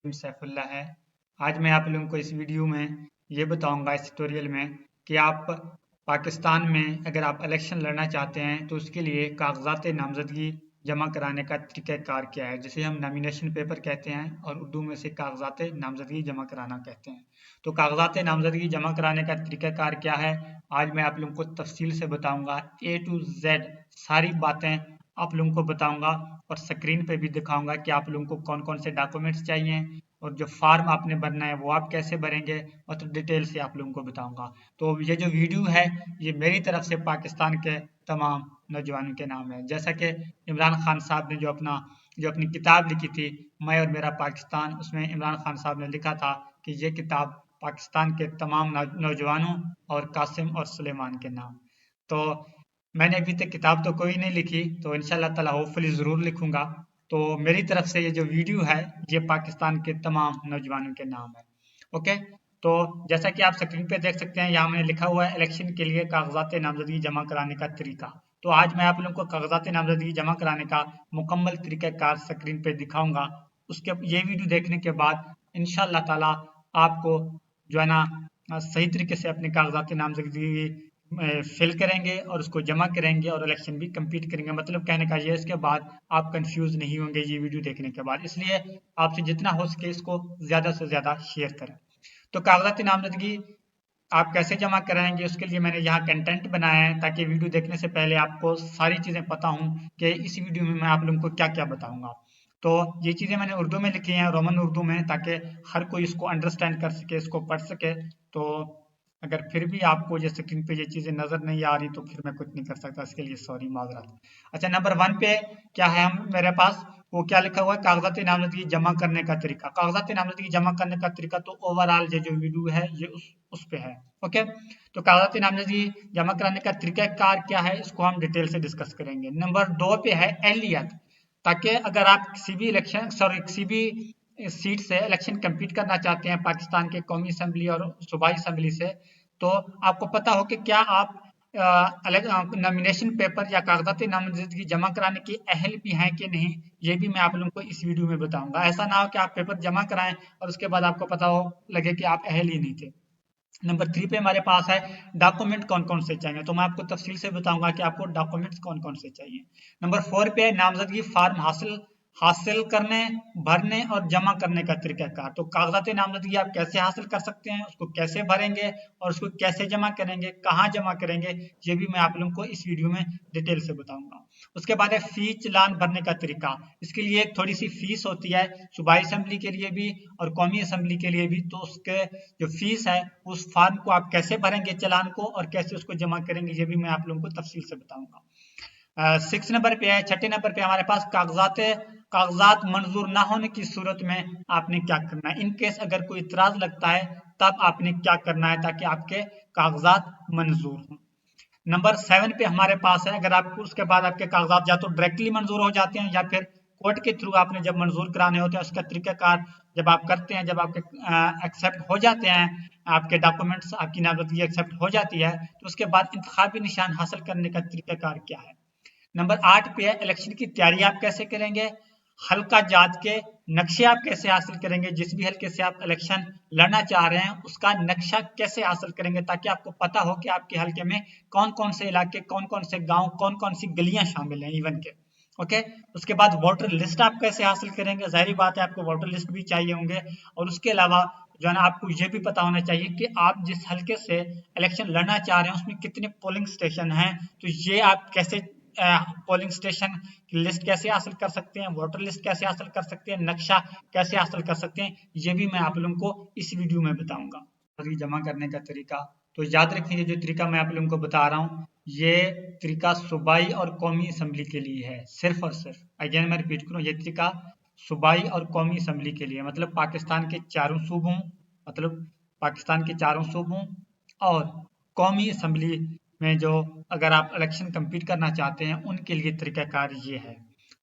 सैफुल्ला है। आज मैं आप लोगों को इस वीडियो में ये बताऊंगा इस ट्यूटोरियल में कि आप पाकिस्तान में अगर आप इलेक्शन लड़ना चाहते हैं तो उसके लिए कागजात नामजदगी जमा कराने का तरीक़ाकार क्या है, जिसे हम नॉमिनेशन पेपर कहते हैं और उर्दू में से कागजात नामजदगी जमा कराना कहते हैं। तो कागजात नामजदगी जमा कराने का तरीक़ाकार क्या है, आज मैं आप लोगों को तफसील से बताऊंगा। ए टू जेड सारी बातें आप लोगों को बताऊंगा और स्क्रीन पे भी दिखाऊंगा कि आप लोगों को कौन कौन से डॉक्यूमेंट्स चाहिए और जो फॉर्म आपने भरना है वो आप कैसे भरेंगे, और तो डिटेल से आप लोगों को बताऊंगा। तो ये जो वीडियो है ये मेरी तरफ से पाकिस्तान के तमाम नौजवानों के नाम है। जैसा कि इमरान खान साहब ने जो अपनी किताब लिखी थी, मैं और मेरा पाकिस्तान, उसमें इमरान खान साहब ने लिखा था कि ये किताब पाकिस्तान के तमाम नौजवानों और कासिम और सुलेमान के नाम। तो मैंने अभी तक किताब तो कोई नहीं लिखी, तो इंशाल्लाह ताला होपफुली ज़रूर लिखूंगा। तो मेरी तरफ से ये जो वीडियो है ये पाकिस्तान के तमाम नौजवानों के नाम है। ओके, तो जैसा कि आप स्क्रीन पे देख सकते हैं, यहाँ मैंने लिखा हुआ है इलेक्शन के लिए कागजात नामजदगी जमा कराने का तरीका। तो आज मैं आप लोगों को कागजात नामजदगी जमा कराने का मुकम्मल तरीक़ाकार स्क्रीन पे दिखाऊंगा। उसके ये वीडियो देखने के बाद इंशाल्लाह ताला आपको जो है ना सही तरीके से अपने कागजात नामजदगी फिल करेंगे और उसको जमा करेंगे और इलेक्शन भी कम्पीट करेंगे। मतलब कहने का ये, इसके बाद आप कंफ्यूज नहीं होंगे ये वीडियो देखने के बाद, इसलिए आपसे जितना हो सके इसको ज़्यादा से ज़्यादा शेयर करें। तो कागजात नामजदगी आप कैसे जमा कराएंगे, उसके लिए मैंने यहाँ कंटेंट बनाया है ताकि वीडियो देखने से पहले आपको सारी चीज़ें पता हों कि इस वीडियो में मैं आप लोगों को क्या क्या बताऊंगा। तो ये चीज़ें मैंने उर्दू में लिखी हैं, रोमन उर्दू में, ताकि हर कोई इसको अंडरस्टैंड कर सके, इसको पढ़ सके। तो अगर फिर भी आपको ये स्क्रीन पे ये चीज़ें नज़र नहीं आ रही तो फिर मैं कुछ नहीं कर सकता, इसके लिए सॉरी, माजरत। अच्छा, नंबर 1 पे क्या है हम मेरे पास, वो क्या लिखा हुआ है, कागजात नामजदगी जमा करने का तरीका। कागजात नामजदगी जमा करने का तरीका तो ओवरऑल ये जो वीडियो है ये उस पे है। ओके, तो कागजात नामजदगी जमा कराने का तरीकाकार क्या है इसको हम डिटेल से डिस्कस करेंगे। नंबर 2 पे है एहलियत, ताकि अगर आप किसी भी सीट से इलेक्शन कम्पीट करना चाहते हैं पाकिस्तान के कौमी असम्बली और सूबाई असम्बली से, तो आपको पता हो कि क्या आप नॉमिनेशन पेपर या कागजात नामजदगी जमा कराने के अहल भी हैं कि नहीं, ये भी मैं आप लोगों को इस वीडियो में बताऊंगा। ऐसा ना हो कि आप पेपर जमा कराएं और उसके बाद आपको पता हो लगे कि आप अहल ही नहीं थे। नंबर 3 पे हमारे पास है डॉक्यूमेंट कौन कौन से चाहिए, तो मैं आपको तफसील से बताऊंगा कि आपको डॉक्यूमेंट्स कौन कौन से चाहिए। नंबर 4 पे है नामजदगी फार्म हासिल हासिल करने, भरने और जमा करने का तरीकाकार। तो कागजात नामजदगी आप कैसे हासिल कर सकते हैं, उसको कैसे भरेंगे और उसको कैसे जमा करेंगे, कहाँ जमा करेंगे, ये भी मैं आप लोगों को इस वीडियो में डिटेल से बताऊंगा। उसके बाद है फी चालान भरने का तरीका। इसके लिए एक थोड़ी सी फीस होती है, सूबाई असम्बली के लिए भी और कौमी असम्बली के लिए भी। तो उसके जो फीस है उस फॉर्म को आप कैसे भरेंगे चालान को और कैसे उसको जमा करेंगे, ये भी मैं आप लोगों को तफसील से बताऊंगा। 6 नंबर पे है, छठे नंबर पे हमारे पास कागजात मंजूर ना होने की सूरत में आपने क्या करना है। इन केस अगर कोई इतराज लगता है तब आपने क्या करना है ताकि आपके कागजात मंजूर हों। नंबर 7 पे हमारे पास है, अगर आपको उसके बाद आपके कागजात या तो डायरेक्टली मंजूर हो जाते हैं या फिर कोर्ट के थ्रू आपने जब मंजूर कराने होते हैं, उसका तरीकाकार जब आप करते हैं, जब आपके एक्सेप्ट हो जाते हैं, आपके डॉक्यूमेंट्स, आपकी नामजदगी एक्सेप्ट हो जाती है, तो उसके बाद इंतखाबी निशान हासिल करने का तरीकाकार क्या है। नंबर 8 पे है इलेक्शन की तैयारी आप कैसे करेंगे। हल्का जात के नक्शे आप कैसे हासिल करेंगे, जिस भी हल्के से आप इलेक्शन लड़ना चाह रहे हैं उसका नक्शा कैसे हासिल करेंगे ताकि आपको पता हो कि आपके हल्के में कौन कौन से इलाके, कौन कौन से गांव, कौन कौन सी गलियां शामिल हैं इवन के। ओके, उसके बाद वोटर लिस्ट आप कैसे हासिल करेंगे, जाहिर बात है आपको वोटर लिस्ट भी चाहिए होंगे। और उसके अलावा जो है ना आपको ये भी पता होना चाहिए कि आप जिस हल्के से इलेक्शन लड़ना चाह रहे हैं उसमें कितने पोलिंग स्टेशन हैं। तो ये आप कैसे पोलिंग स्टेशन की लिस्ट कैसे हासिल कर सकते हैं, वोटर लिस्ट कैसे हासिल कर सकते हैं, नक्शा कैसे हासिल कर सकते हैं, ये भी मैं आप लोगों को इस वीडियो में बताऊंगा। जमा करने का तरीका, तो याद रखिए जो तरीका मैं आप लोगों को बता रहा हूँ ये तरीका सूबाई और कौमी असम्बली के लिए है, सिर्फ और सिर्फ। अगेन मैं रिपीट करूँ, ये तरीका सूबाई और कौमी असम्बली के लिए, मतलब पाकिस्तान के चारों सूबों, मतलब पाकिस्तान के चारों सूबों और कौमी असम्बली में जो अगर आप इलेक्शन कम्पीट करना चाहते हैं उनके लिए तरीकाकार ये है।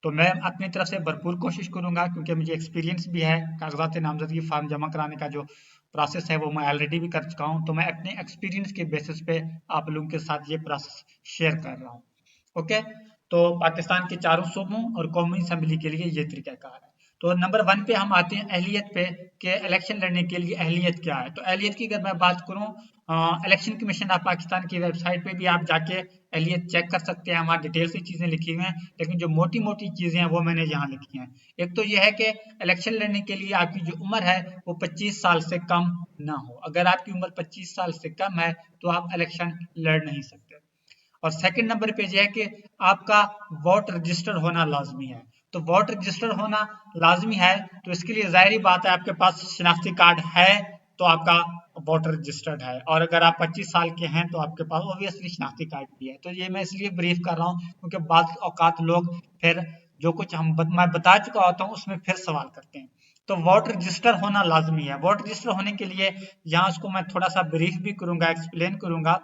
तो मैं अपनी तरफ से भरपूर कोशिश करूंगा, क्योंकि मुझे एक्सपीरियंस भी है कागजात नामजदगी फार्म जमा कराने का जो प्रोसेस है वो मैं ऑलरेडी भी कर चुका हूं। तो मैं अपने एक्सपीरियंस के बेसिस पे आप लोगों के साथ ये प्रोसेस शेयर कर रहा हूँ। ओके, तो पाकिस्तान के चारों सूबों और कौमी असम्बली के लिए ये तरीकाकार है। तो नंबर 1 पे हम आते हैं अहलियत पे कि इलेक्शन लड़ने के लिए अहलियत क्या है। तो अहलियत की अगर मैं बात करूं, इलेक्शन कमीशन ऑफ पाकिस्तान की वेबसाइट पे भी आप जाके अहलियत चेक कर सकते हैं, वहाँ डिटेल से चीज़ें लिखी हुई हैं, लेकिन जो मोटी मोटी चीज़ें हैं वो मैंने यहाँ लिखी हैं। एक तो ये है कि इलेक्शन लड़ने के लिए आपकी जो उम्र है वो 25 साल से कम ना हो। अगर आपकी उम्र 25 साल से कम है तो आप इलेक्शन लड़ नहीं सकते। और सेकंड नंबर पे यह है कि आपका वोट रजिस्टर होना लाजमी है। तो वोट रजिस्टर होना लाजमी है, तो इसके लिए जाहिर बात है आपके पास शनाख्ती कार्ड है तो आपका वोटर रजिस्टर्ड है, और अगर आप 25 साल के हैं तो आपके पास ऑब्वियसली शनाख्ती कार्ड भी है। तो ये मैं इसलिए ब्रीफ कर रहा हूँ क्योंकि बात औकात लोग फिर जो कुछ मैं बता चुका होता हूँ उसमें फिर सवाल करते हैं। तो वोट रजिस्टर होना लाजमी है। वोट रजिस्टर होने के लिए यहाँ उसको मैं थोड़ा सा ब्रीफ भी करूंगा, एक्सप्लेन करूंगा।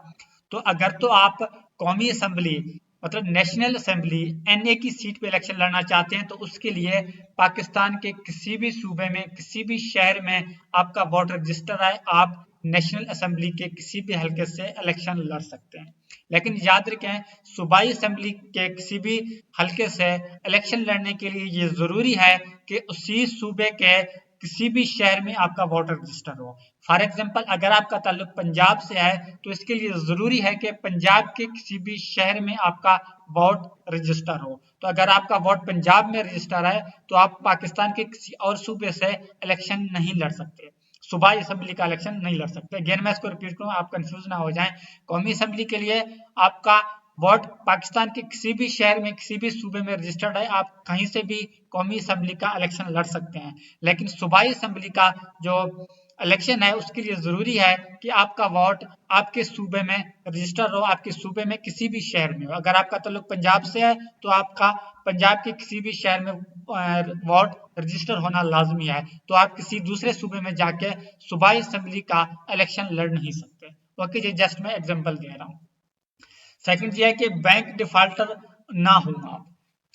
तो अगर तो आप कौमी असम्बली मतलब नेशनल असेंबली एनए की सीट पे इलेक्शन लड़ना चाहते हैं तो उसके लिए पाकिस्तान के किसी भी सूबे में किसी भी शहर में आपका वोट रजिस्टर है, आप नेशनल असेंबली के किसी भी हलके से इलेक्शन लड़ सकते हैं। लेकिन याद रखें, सूबाई असेंबली के किसी भी हलके से इलेक्शन लड़ने के लिए ये जरूरी है कि उसी सूबे के किसी भी शहर में आपका वोटर रजिस्टर हो। फॉर एग्जाम्पल अगर आपका ताल्लुक पंजाब से है तो इसके लिए जरूरी है कि पंजाब के किसी भी शहर में आपका वोट रजिस्टर हो। तो अगर आपका वोट पंजाब में रजिस्टर है तो आप पाकिस्तान के किसी और सूबे से इलेक्शन नहीं लड़ सकते, सूबाई असेंबली का इलेक्शन नहीं लड़ सकते। अगेन मैं इसको रिपीट करूँ, आप कंफ्यूज ना हो जाएं। कौमी असेंबली के लिए आपका वोट पाकिस्तान के किसी भी शहर में किसी भी सूबे में रजिस्टर्ड है, आप कहीं से भी कौमी असेंबली का इलेक्शन लड़ सकते हैं। लेकिन सूबाई असेंबली का जो इलेक्शन है उसके लिए जरूरी है कि आपका वोट आपके सूबे में रजिस्टर हो, आपके सूबे में किसी भी शहर में हो। अगर आपका ताल्लुक पंजाब से है तो आपका पंजाब के किसी भी शहर में वोट रजिस्टर होना लाजमी है, तो आप किसी दूसरे सूबे में जाके सूबाई असेंबली का इलेक्शन लड़ नहीं सकते। ओके जी, जस्ट मैं एग्जांपल दे रहा हूँ। सेकंड ये है कि बैंक डिफाल्टर ना हो आप,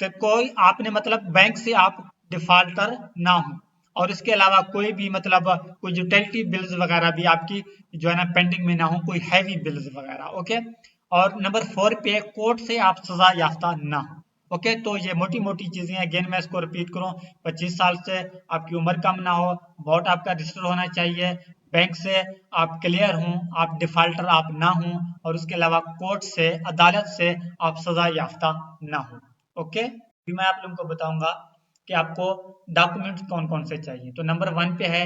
तो कोई आपने मतलब बैंक से आप डिफाल्टर ना हो, और इसके अलावा कोई भी मतलब कोई यूटिलिटी बिल्स वगैरह भी आपकी जो है ना पेंडिंग में ना हो, कोई हैवी बिल्स वगैरह। ओके, और नंबर 4 पे कोर्ट से आप सजा याफ्ता ना हो। ओके, तो ये मोटी मोटी चीजें हैं। अगेन मैं इसको रिपीट करूं, 25 साल से आपकी उम्र कम ना हो, वोट आपका रजिस्टर होना चाहिए, बैंक से आप क्लियर हों, आप डिफाल्टर आप ना हों, और उसके अलावा कोर्ट से अदालत से आप सजा याफ्ता ना हो। ओके, फिर मैं आप लोगों को बताऊंगा कि आपको डॉक्यूमेंट्स कौन कौन से चाहिए। तो नंबर 1 पे है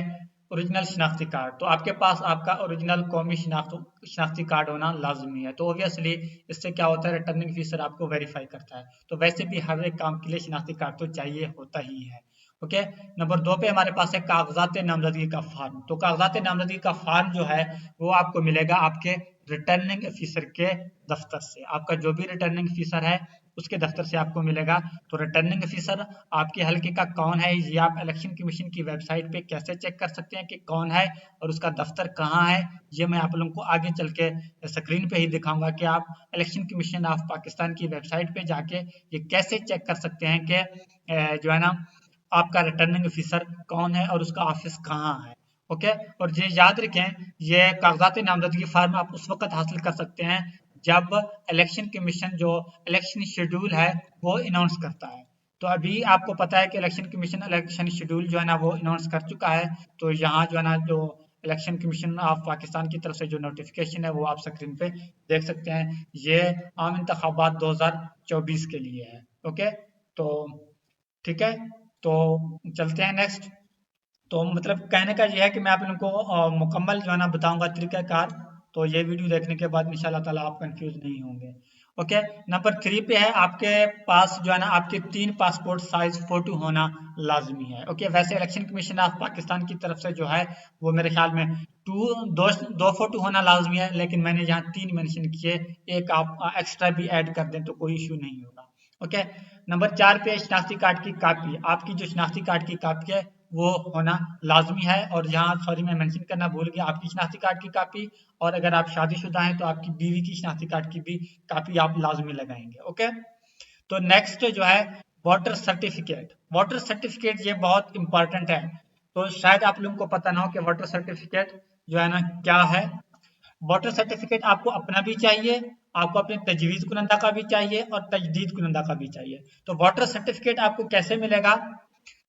ओरिजिनल शनाख्ती कार्ड। तो आपके पास आपका ओरिजिनल कौमी शनाख्ती कार्ड होना लाजमी है। तो ऑब्वियसली इससे क्या होता है, रिटर्निंग ऑफिसर आपको वेरीफाई करता है। तो वैसे भी हर एक काम के लिए शनाख्ती कार्ड तो चाहिए होता ही है। ओके, नंबर 2 पे हमारे पास है कागजात नामजदगी का फार्म। तो कागजात नामजदगी का फार्म जो है वो आपको मिलेगा आपके रिटर्निंग ऑफिसर के दफ्तर से। आपका जो भी रिटर्निंग ऑफिसर है उसके दफ्तर से आपको मिलेगा। तो रिटर्निंग ऑफिसर आपके हल्के का कौन है ये आप इलेक्शन कमीशन की वेबसाइट पे कैसे चेक कर सकते हैं कि कौन है और उसका दफ्तर कहाँ है, ये मैं आप लोगों को आगे चल के स्क्रीन पे ही दिखाऊंगा कि आप इलेक्शन कमीशन ऑफ पाकिस्तान की वेबसाइट पे जाके ये कैसे चेक कर सकते हैं कि जो है ना आपका रिटर्निंग ऑफिसर कौन है और उसका ऑफिस कहाँ है। ओके, और ये याद रखें, ये कागजात नामजदगी फार्म आप उस वक्त हासिल कर सकते हैं जब इलेक्शन कमीशन जो इलेक्शन शेड्यूल है वो अनाउंस करता है। तो अभी आपको पता है कि इलेक्शन कमीशन इलेक्शन शेड्यूल जो है ना वो अनाउंस कर चुका है। तो यहाँ जो है ना जो इलेक्शन कमीशन ऑफ पाकिस्तान की तरफ से जो नोटिफिकेशन है वो आप स्क्रीन पे देख सकते हैं। ये आम इंतखाबात 2024 के लिए है। ओके, तो ठीक है, तो चलते हैं नेक्स्ट। तो मतलब कहने का ये है कि मैं आप लोगों को मुकम्मल जो है ना बताऊंगा तरीक़ाकार। तो ये वीडियो देखने के बाद इंशाल्लाह ताला आप कंफ्यूज नहीं होंगे। ओके, नंबर 3 पे है आपके पास जो है ना आपके 3 पासपोर्ट साइज फोटो होना लाजमी है। ओके, वैसे इलेक्शन कमीशन ऑफ पाकिस्तान की तरफ से जो है वो मेरे ख्याल में दो फोटो होना लाजमी है, लेकिन मैंने यहाँ 3 मेंशन किए, एक आप एक्स्ट्रा भी ऐड कर दें तो कोई इशू नहीं होगा। ओके, नंबर 4 पे शनाख्ती कार्ड की कापी, आपकी जो शनाख्ती कार्ड की कापी है वो होना लाजमी है। और यहाँ सॉरी मैं मेंशन करना भूल गया, आपकी शनाख्ती कार्ड की कापी, और अगर आप शादीशुदा हैं तो आपकी बीवी की शनाख्ती कार्ड की भी कापी आप लाजमी लगाएंगे। ओके, तो नेक्स्ट जो है वोटर सर्टिफिकेट। वोटर सर्टिफिकेट ये बहुत इंपॉर्टेंट है, तो शायद आप लोगों को पता ना हो कि वोटर सर्टिफिकेट जो है ना क्या है। वोटर सर्टिफिकेट आपको अपना भी चाहिए, आपको अपने तजवीज़ कुनंदा का भी चाहिए और तजदीद कुनंदा का भी चाहिए। तो वोटर सर्टिफिकेट आपको कैसे मिलेगा,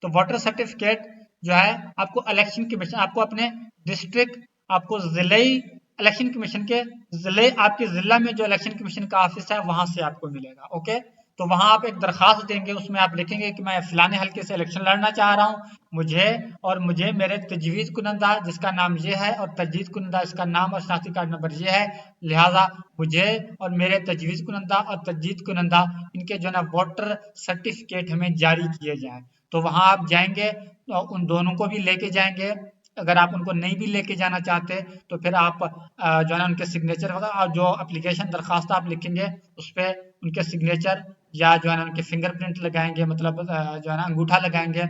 तो वोटर सर्टिफिकेट जो है आपको इलेक्शन कमीशन, आपको अपने डिस्ट्रिक्ट, आपको जिले इलेक्शन कमीशन के जिले, आपके जिला में जो इलेक्शन कमीशन का ऑफिस है वहां से आपको मिलेगा। ओके, तो वहां आप एक दरखास्त देंगे, उसमें आप लिखेंगे कि मैं फलाने हल्के से इलेक्शन लड़ना चाह रहा हूँ, मुझे मेरे तजवीज़ कुनंदा जिसका नाम ये है और तजवीज़ कुनंदा इसका नाम और शनाख्ती कार्ड नंबर ये है, लिहाजा मुझे और मेरे तजवीज़ कुनंदा और तजदीद कुनंदा इनके जो है ना वोटर सर्टिफिकेट हमें जारी किए जाएं। तो वहां आप जाएंगे तो उन दोनों को भी लेके जाएंगे। अगर आप उनको नहीं भी लेके जाना चाहते तो फिर आप जो है ना उनके सिग्नेचर वगैरह और जो एप्लीकेशन दरखास्त आप लिखेंगे उस पर उनके सिग्नेचर या जो है ना उनके फिंगरप्रिंट लगाएंगे, मतलब जो है ना अंगूठा लगाएंगे,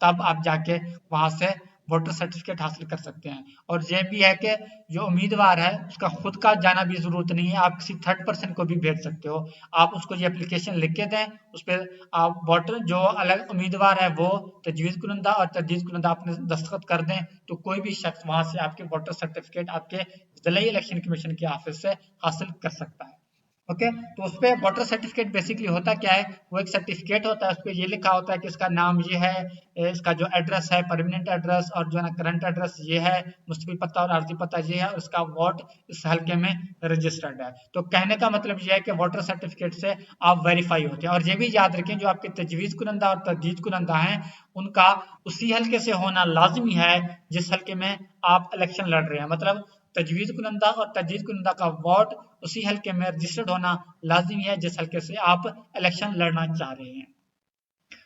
तब आप जाके वहां से वोटर सर्टिफिकेट हासिल कर सकते हैं। और ये भी है कि जो उम्मीदवार है उसका खुद का जाना भी जरूरत नहीं है, आप किसी थर्ड पर्सन को भी भेज सकते हो। आप उसको ये एप्लीकेशन लिख के दें, उस पर आप वोटर जो अलग उम्मीदवार है वो तजवीज़ कुनंदा और तजदीद कुनंदा अपने दस्तखत कर दें, तो कोई भी शख्स वहां से आपके वोटर सर्टिफिकेट आपके जिला इलेक्शन कमीशन के ऑफिस से हासिल कर सकता है। ओके, तो उस पर वोटर सर्टिफिकेट बेसिकली होता क्या है, वो एक सर्टिफिकेट होता है, उस पर ये लिखा होता है कि इसका नाम ये है, इसका जो एड्रेस है परमानेंट एड्रेस और जो है ना करंट एड्रेस ये है, मुस्तकिल पता और आर्जी पता ये है, और इसका वोट इस हल्के में रजिस्टर्ड है। तो कहने का मतलब ये है कि वोटर सर्टिफिकेट से आप वेरीफाई होते हैं। और ये भी याद रखें जो आपके तजवीज़ कुनंदा और तजदीद कुनंदा हैं उनका उसी हल्के से होना लाजमी है जिस हल्के में आप इलेक्शन लड़ रहे हैं। मतलब तजवीज़ कुनंदा और तजदीद कुनंदा का वोट उसी हल्के में रजिस्टर्ड होना लाजिमी है जिस हल्के से आप इलेक्शन लड़ना चाह रहे हैं।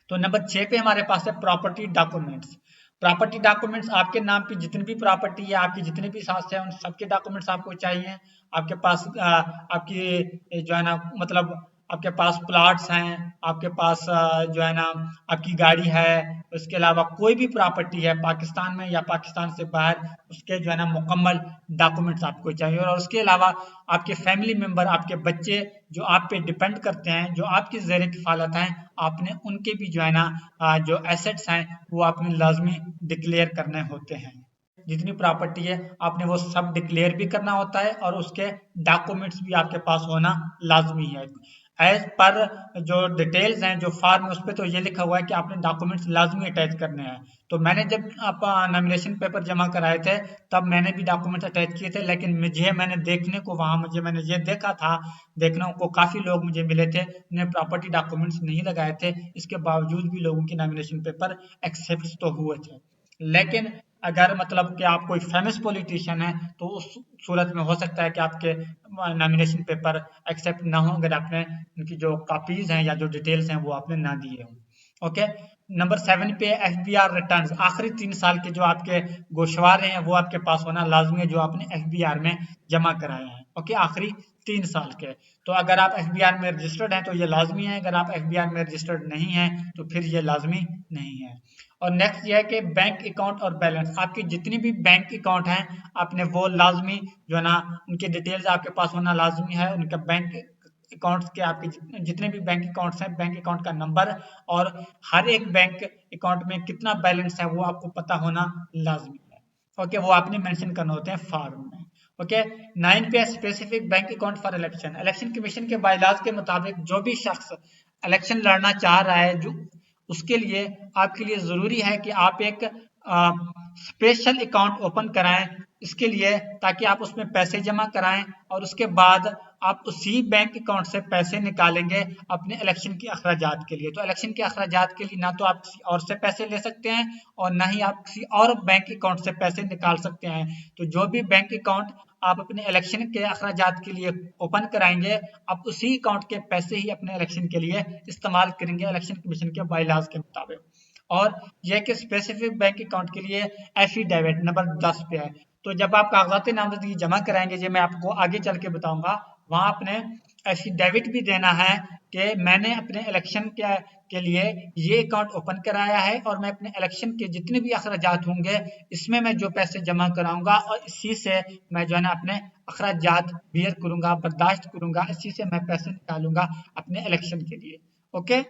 तो नंबर 6 पे हमारे पास है प्रॉपर्टी डॉक्यूमेंट्स। प्रॉपर्टी डॉक्यूमेंट्स आपके नाम की जितनी भी प्रॉपर्टी है, आपकी जितनी भी साथ है, उन सबके डॉक्यूमेंट्स आपको चाहिए। आपके पास आपकी जो है ना मतलब आपके पास प्लॉट्स हैं, आपके पास जो है ना आपकी गाड़ी है, उसके अलावा कोई भी प्रॉपर्टी है पाकिस्तान में या पाकिस्तान से बाहर, उसके जो है ना मुकम्मल डॉक्यूमेंट्स आपको चाहिए। और उसके अलावा आपके फैमिली मेंबर, आपके बच्चे जो आप पे डिपेंड करते हैं, जो आपकी ज़ेर किफ़ालत हैं, आपने उनके भी जो है ना जो एसेट्स हैं वो आपने लाजमी डिक्लेयर करने होते हैं। जितनी प्रॉपर्टी है आपने वो सब डिक्लेयर भी करना होता है और उसके डॉक्यूमेंट्स भी आपके पास होना लाजमी है। एज पर जो डिटेल्स हैं जो फॉर्म है उस पर तो ये लिखा हुआ है कि आपने डॉक्यूमेंट्स लाजमी अटैच करने हैं। तो मैंने जब आप नॉमिनेशन पेपर जमा कराए थे तब मैंने भी डॉक्यूमेंट्स अटैच किए थे, लेकिन मैंने देखने को वहां मैंने ये देखा था, देखने को काफी लोग मुझे मिले थे उन्हें प्रॉपर्टी डॉक्यूमेंट्स नहीं लगाए थे, इसके बावजूद भी लोगों के नॉमिनेशन पेपर एक्सेप्ट तो हुए थे। लेकिन अगर मतलब कि आप कोई फेमस पॉलिटिशियन है तो उस सूरत में हो सकता है कि आपके नॉमिनेशन पेपर एक्सेप्ट ना हो अगर आपने उनकी जो कॉपीज हैं या जो डिटेल्स हैं वो आपने ना दिए हों। ओके, नंबर 7 पे FBR रिटर्न्स, आखिरी 3 साल के जो आपके गोशवारे हैं वो आपके पास होना लाजमी है जो आपने FBR में जमा कराए हैं। ओके, आखिरी 3 साल के। तो अगर आप FBR में रजिस्टर्ड हैं तो ये लाजमी है, अगर आप FBR में रजिस्टर्ड नहीं हैं तो फिर ये लाजमी नहीं है। और नेक्स्ट ये है कि बैंक अकाउंट और बैलेंस, आपकी जितनी भी बैंक अकाउंट हैं आपने वो लाजमी जो है ना उनके डिटेल्स आपके पास होना लाजमी है, उनका बैंक अकाउंट्स के आपके जितने भी बैंक अकाउंट्स हैं बैंक अकाउंट का नंबर और हर एक बैंक अकाउंट में कितना बैलेंस है वो आपको पता होना लाजमी है। ओके, वो आपने मेंशन करना होते हैं फॉर्म में। ओके, 9 पे specific bank account for election, election commission के बायलाज के मुताबिक जो भी शख्स इलेक्शन लड़ना चाह रहा है जो उसके लिए आपके लिए जरूरी है कि आप एक स्पेशल अकाउंट ओपन कराएं इसके लिए, ताकि आप उसमें पैसे जमा कराएं और उसके बाद आप उसी बैंक अकाउंट से पैसे निकालेंगे अपने इलेक्शन के अखराजात के लिए। तो इलेक्शन के अखराजात के लिए ना तो आप किसी और से पैसे ले सकते हैं और ना ही आप किसी और बैंक अकाउंट से पैसे निकाल सकते हैं। तो जो भी बैंक अकाउंट आप अपने इलेक्शन के अखराजात के लिए ओपन कराएंगे आप उसी अकाउंट के पैसे ही अपने इलेक्शन के लिए इस्तेमाल करेंगे इलेक्शन कमीशन के बायलाज के मुताबिक। और यह कि स्पेसिफिक बैंक अकाउंट के लिए एफिडेविट नंबर 10 पे है। तो जब आप कागजात नामजदगी जमा कराएंगे, जो मैं आपको आगे चल के बताऊंगा, वहां आपने एफिडेविट भी देना है कि मैंने अपने इलेक्शन के लिए ये अकाउंट ओपन कराया है और मैं अपने इलेक्शन के जितने भी अखराजात होंगे इसमें मैं जो पैसे जमा कराऊंगा और इसी से मैं जो है ना अपने अखराजात बियर करूंगा, बर्दाश्त करूंगा, इसी से मैं पैसे निकालूंगा अपने इलेक्शन के लिए। ओके,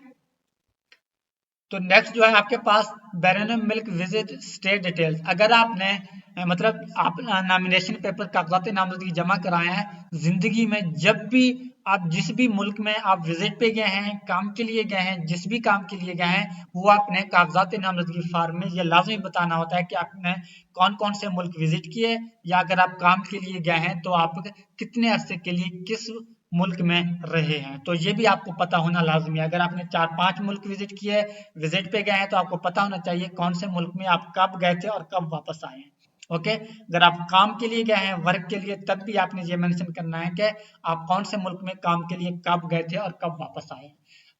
तो नेक्स्ट जो है आपके पास बैरन मिल्क विजिट स्टे डिटेल्स, अगर आपने मतलब आप नॉमिनेशन पेपर कागजात नामजदगी जमा कराए हैं, जिंदगी में जब भी आप जिस भी मुल्क में आप विजिट पे गए हैं, काम के लिए गए हैं, जिस भी काम के लिए गए हैं, वो आपने कागजात नामजदगी फार्म में ये लाजमी बताना होता है कि आपने कौन कौन से मुल्क विजिट किए, या अगर आप काम के लिए गए हैं तो आप कितने अरसे के लिए किस मुल्क में रहे हैं, तो ये भी आपको पता होना लाजमी है। अगर आपने 4-5 मुल्क विजिट किए, विजिट पे गए हैं, तो आपको पता होना चाहिए कौन से मुल्क में आप कब गए थे और कब वापस आए हैं। ओके, अगर आप काम के लिए गए हैं, वर्क के लिए, तब भी आपने ये मेंशन करना है कि आप कौन से मुल्क में काम के लिए कब गए थे और कब वापस आए।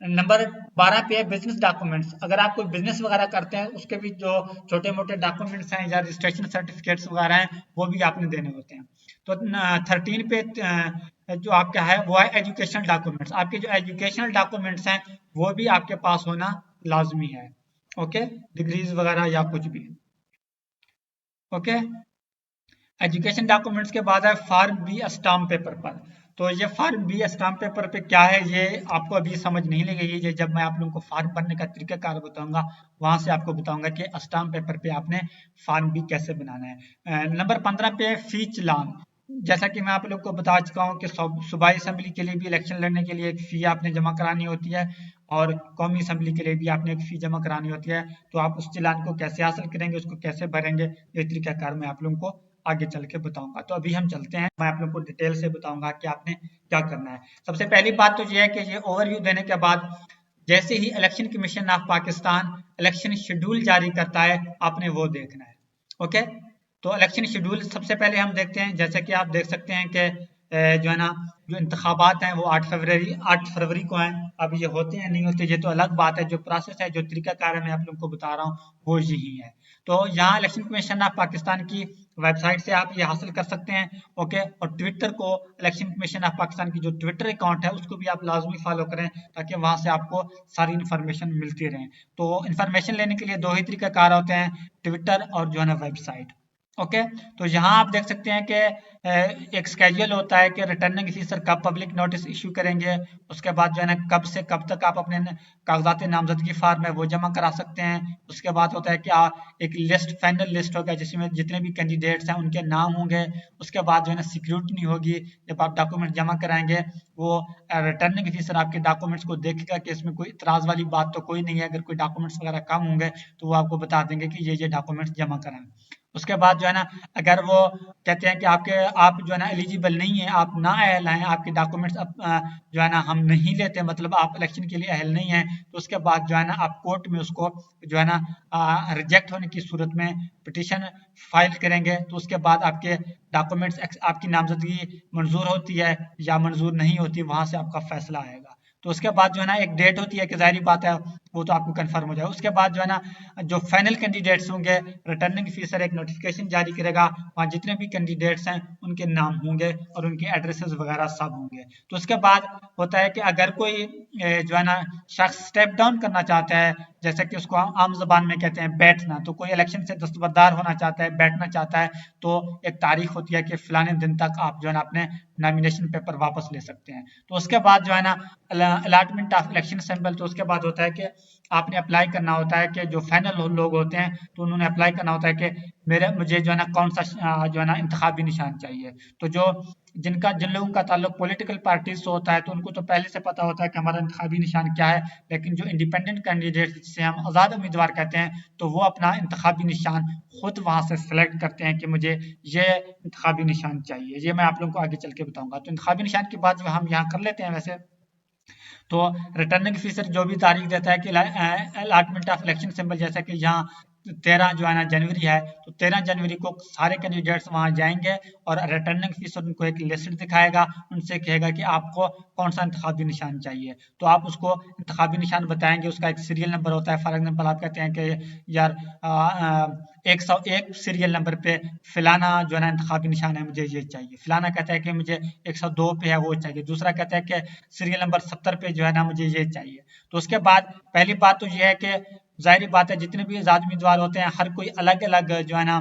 नंबर 12 पे है बिजनेस डॉक्यूमेंट्स। अगर आप कोई बिजनेस वगैरह करते हैं, उसके भी जो छोटे मोटे डॉक्यूमेंट्स हैं या रजिस्ट्रेशन सर्टिफिकेट्स वगैरह हैं, वो भी आपने देने होते हैं। तो 13 पे जो आपका है वो है एजुकेशनल डॉक्यूमेंट्स। आपके जो एजुकेशनल डॉक्यूमेंट्स हैं वो भी आपके पास होना लाजमी है। ओके, डिग्रीज वगैरह या कुछ भी। ओके, एजुकेशन डॉक्यूमेंट्स के बाद है फॉर्म बी स्टाम्प पेपर पर। तो ये फॉर्म बी स्टाम्प पेपर पे क्या है, ये आपको अभी समझ नहीं लगेगी। ये जब मैं आप लोगों को फॉर्म भरने का तरीकाकार बताऊंगा, वहां से आपको बताऊंगा कि स्टाम्प पेपर पे आपने फॉर्म बी कैसे बनाना है। नंबर 15 पे फी चालान। जैसा कि मैं आप लोग को बता चुका हूँ कि सूबाई असेंबली के लिए भी इलेक्शन लड़ने के लिए एक फी आपने जमा करानी होती है, और कौमी असेंबली के लिए भी आपने एक फी जमा करानी होती है। तो आप उस चालान को कैसे हासिल करेंगे, उसको कैसे भरेंगे, ये तरीकाकार मैं आप लोगों को आगे चल के बताऊंगा। तो अभी हम चलते हैं, मैं आप लोगों को डिटेल से बताऊंगा कि आपने क्या करना है। सबसे पहली बात तो ये है कि ये ओवरव्यू देने के बाद जैसे ही election commission of Pakistan election schedule जारी करता है, आपने वो देखना है। ओके, तो इलेक्शन शेड्यूल सबसे पहले हम देखते हैं। जैसे कि आप देख सकते हैं कि जो है ना, जो इंतखाबात हैं वो 8 फरवरी को हैं। अब ये होते हैं नहीं होते, ये तो अलग बात है। जो प्रोसेस है, जो तरीकाकार है, मैं आप लोगों को बता रहा हूँ, वो यही है। तो यहाँ इलेक्शन कमीशन ऑफ पाकिस्तान की वेबसाइट से आप ये हासिल कर सकते हैं। ओके, और ट्विटर को, इलेक्शन कमीशन ऑफ पाकिस्तान की जो ट्विटर अकाउंट है उसको भी आप लाजमी फॉलो करें, ताकि वहां से आपको सारी इन्फॉर्मेशन मिलती रहे। तो इन्फॉर्मेशन लेने के लिए दो ही तरीकाकार होते हैं, ट्विटर और जो है ना वेबसाइट। ओके, तो यहाँ आप देख सकते हैं कि एक स्केड्यूल होता है कि रिटर्निंग ऑफिसर कब पब्लिक नोटिस इशू करेंगे। उसके बाद जो है ना, कब से कब तक आप अपने कागजात नामजदगी फार्म है वो जमा करा सकते हैं। उसके बाद होता है कि एक लिस्ट, फाइनल लिस्ट होगा जिसमें जितने भी कैंडिडेट्स हैं उनके नाम होंगे। उसके बाद जो है ना सिक्योरिटी होगी, जब आप डॉक्यूमेंट जमा कराएंगे, वो रिटर्निंग ऑफिसर आपके डॉक्यूमेंट्स को देखेगा कि इसमें कोई इतराज वाली बात तो कोई नहीं है। अगर कोई डॉक्यूमेंट्स वगैरह कम होंगे तो वो आपको बता देंगे कि ये डॉक्यूमेंट्स जमा कराएं। उसके बाद जो है ना, अगर वो कहते हैं कि आप जो है ना एलिजिबल नहीं है, आप ना अहल हैं, आपके डॉक्यूमेंट्स जो है ना हम नहीं लेते, मतलब आप इलेक्शन के लिए अहल नहीं है, तो उसके बाद जो है ना आप कोर्ट में उसको जो है ना रिजेक्ट होने की सूरत में पिटीशन फाइल करेंगे। तो उसके बाद आपके डॉक्यूमेंट्स, आपकी नामजदगी मंजूर होती है या मंजूर नहीं होती, वहां से आपका फैसला आएगा। तो उसके बाद जो है ना एक डेट होती है कि जाहिर बात है वो तो आपको कंफर्म हो जाएगा। उसके बाद जो है ना, जो फाइनल कैंडिडेट्स होंगे, रिटर्निंग ऑफिसर एक नोटिफिकेशन जारी करेगा, वहाँ जितने भी कैंडिडेट्स हैं उनके नाम होंगे और उनके एड्रेसेस वगैरह सब होंगे। तो उसके बाद होता है कि अगर कोई जो है ना शख्स स्टेप डाउन करना चाहता है, जैसे कि उसको आम जबान में कहते हैं बैठना, तो कोई इलेक्शन से दस्तबरदार होना चाहता है, बैठना चाहता है, तो एक तारीख होती है कि फलाने दिन तक आप जो है ना अपने नॉमिनेशन पेपर वापस ले सकते हैं। तो उसके बाद जो है ना अलॉटमेंट ऑफ इलेक्शन सिंबल, तो उसके बाद होता है कि आपने अप्लाई करना होता है कि जो फाइनल लोग होते हैं, तो उन्होंने अप्लाई करना होता है कि मुझे जो है ना कौन सा जो है ना इंतखाबी निशान चाहिए। तो जिन लोगों का ताल्लुक पॉलिटिकल पार्टीज से होता है, तो उनको तो पहले से पता होता है कि हमारा इंतखाबी निशान क्या है। लेकिन जो इंडिपेंडेंट कैंडिडेट, जिसे हम आज़ाद उम्मीदवार कहते हैं, तो वो अपना इंतखाबी निशान खुद वहां से सेलेक्ट करते हैं कि मुझे ये इंतखाबी निशान चाहिए। ये मैं आप लोगों को आगे चल के बताऊंगा। तो इंतखाबी निशान की बात जो हम यहाँ कर लेते हैं वैसे। तो रिटर्निंग ऑफिसर जो भी तारीख देता है कि अलॉटमेंट ऑफ इलेक्शन सिंबल, जैसे कि यहाँ 13 जो है ना जनवरी है, तो 13 जनवरी को सारे कैंडिडेट्स वहां जाएंगे और रिटर्निंग ऑफिसर उनको एक लिस्ट दिखाएगा, उनसे कहेगा कि आपको कौन सा इंतखाबी निशान चाहिए। तो आप उसको इंतखाबी निशान बताएंगे, उसका एक सीरियल नंबर होता है। फॉर एग्जाम्पल आप कहते हैं कि यार 101 सीरियल नंबर पे फिलाना जो है ना इंतखाबी निशान है, मुझे ये चाहिए। फिलाना कहता है कि मुझे 102 पे है वो चाहिए। दूसरा कहता है कि सीरियल नंबर 70 पे जो है ना मुझे ये चाहिए। तो उसके बाद पहली बात तो ये है कि जाहिर बात है जितने भी आज़ाद उम्मीदवार होते हैं, हर कोई अलग अलग जो है ना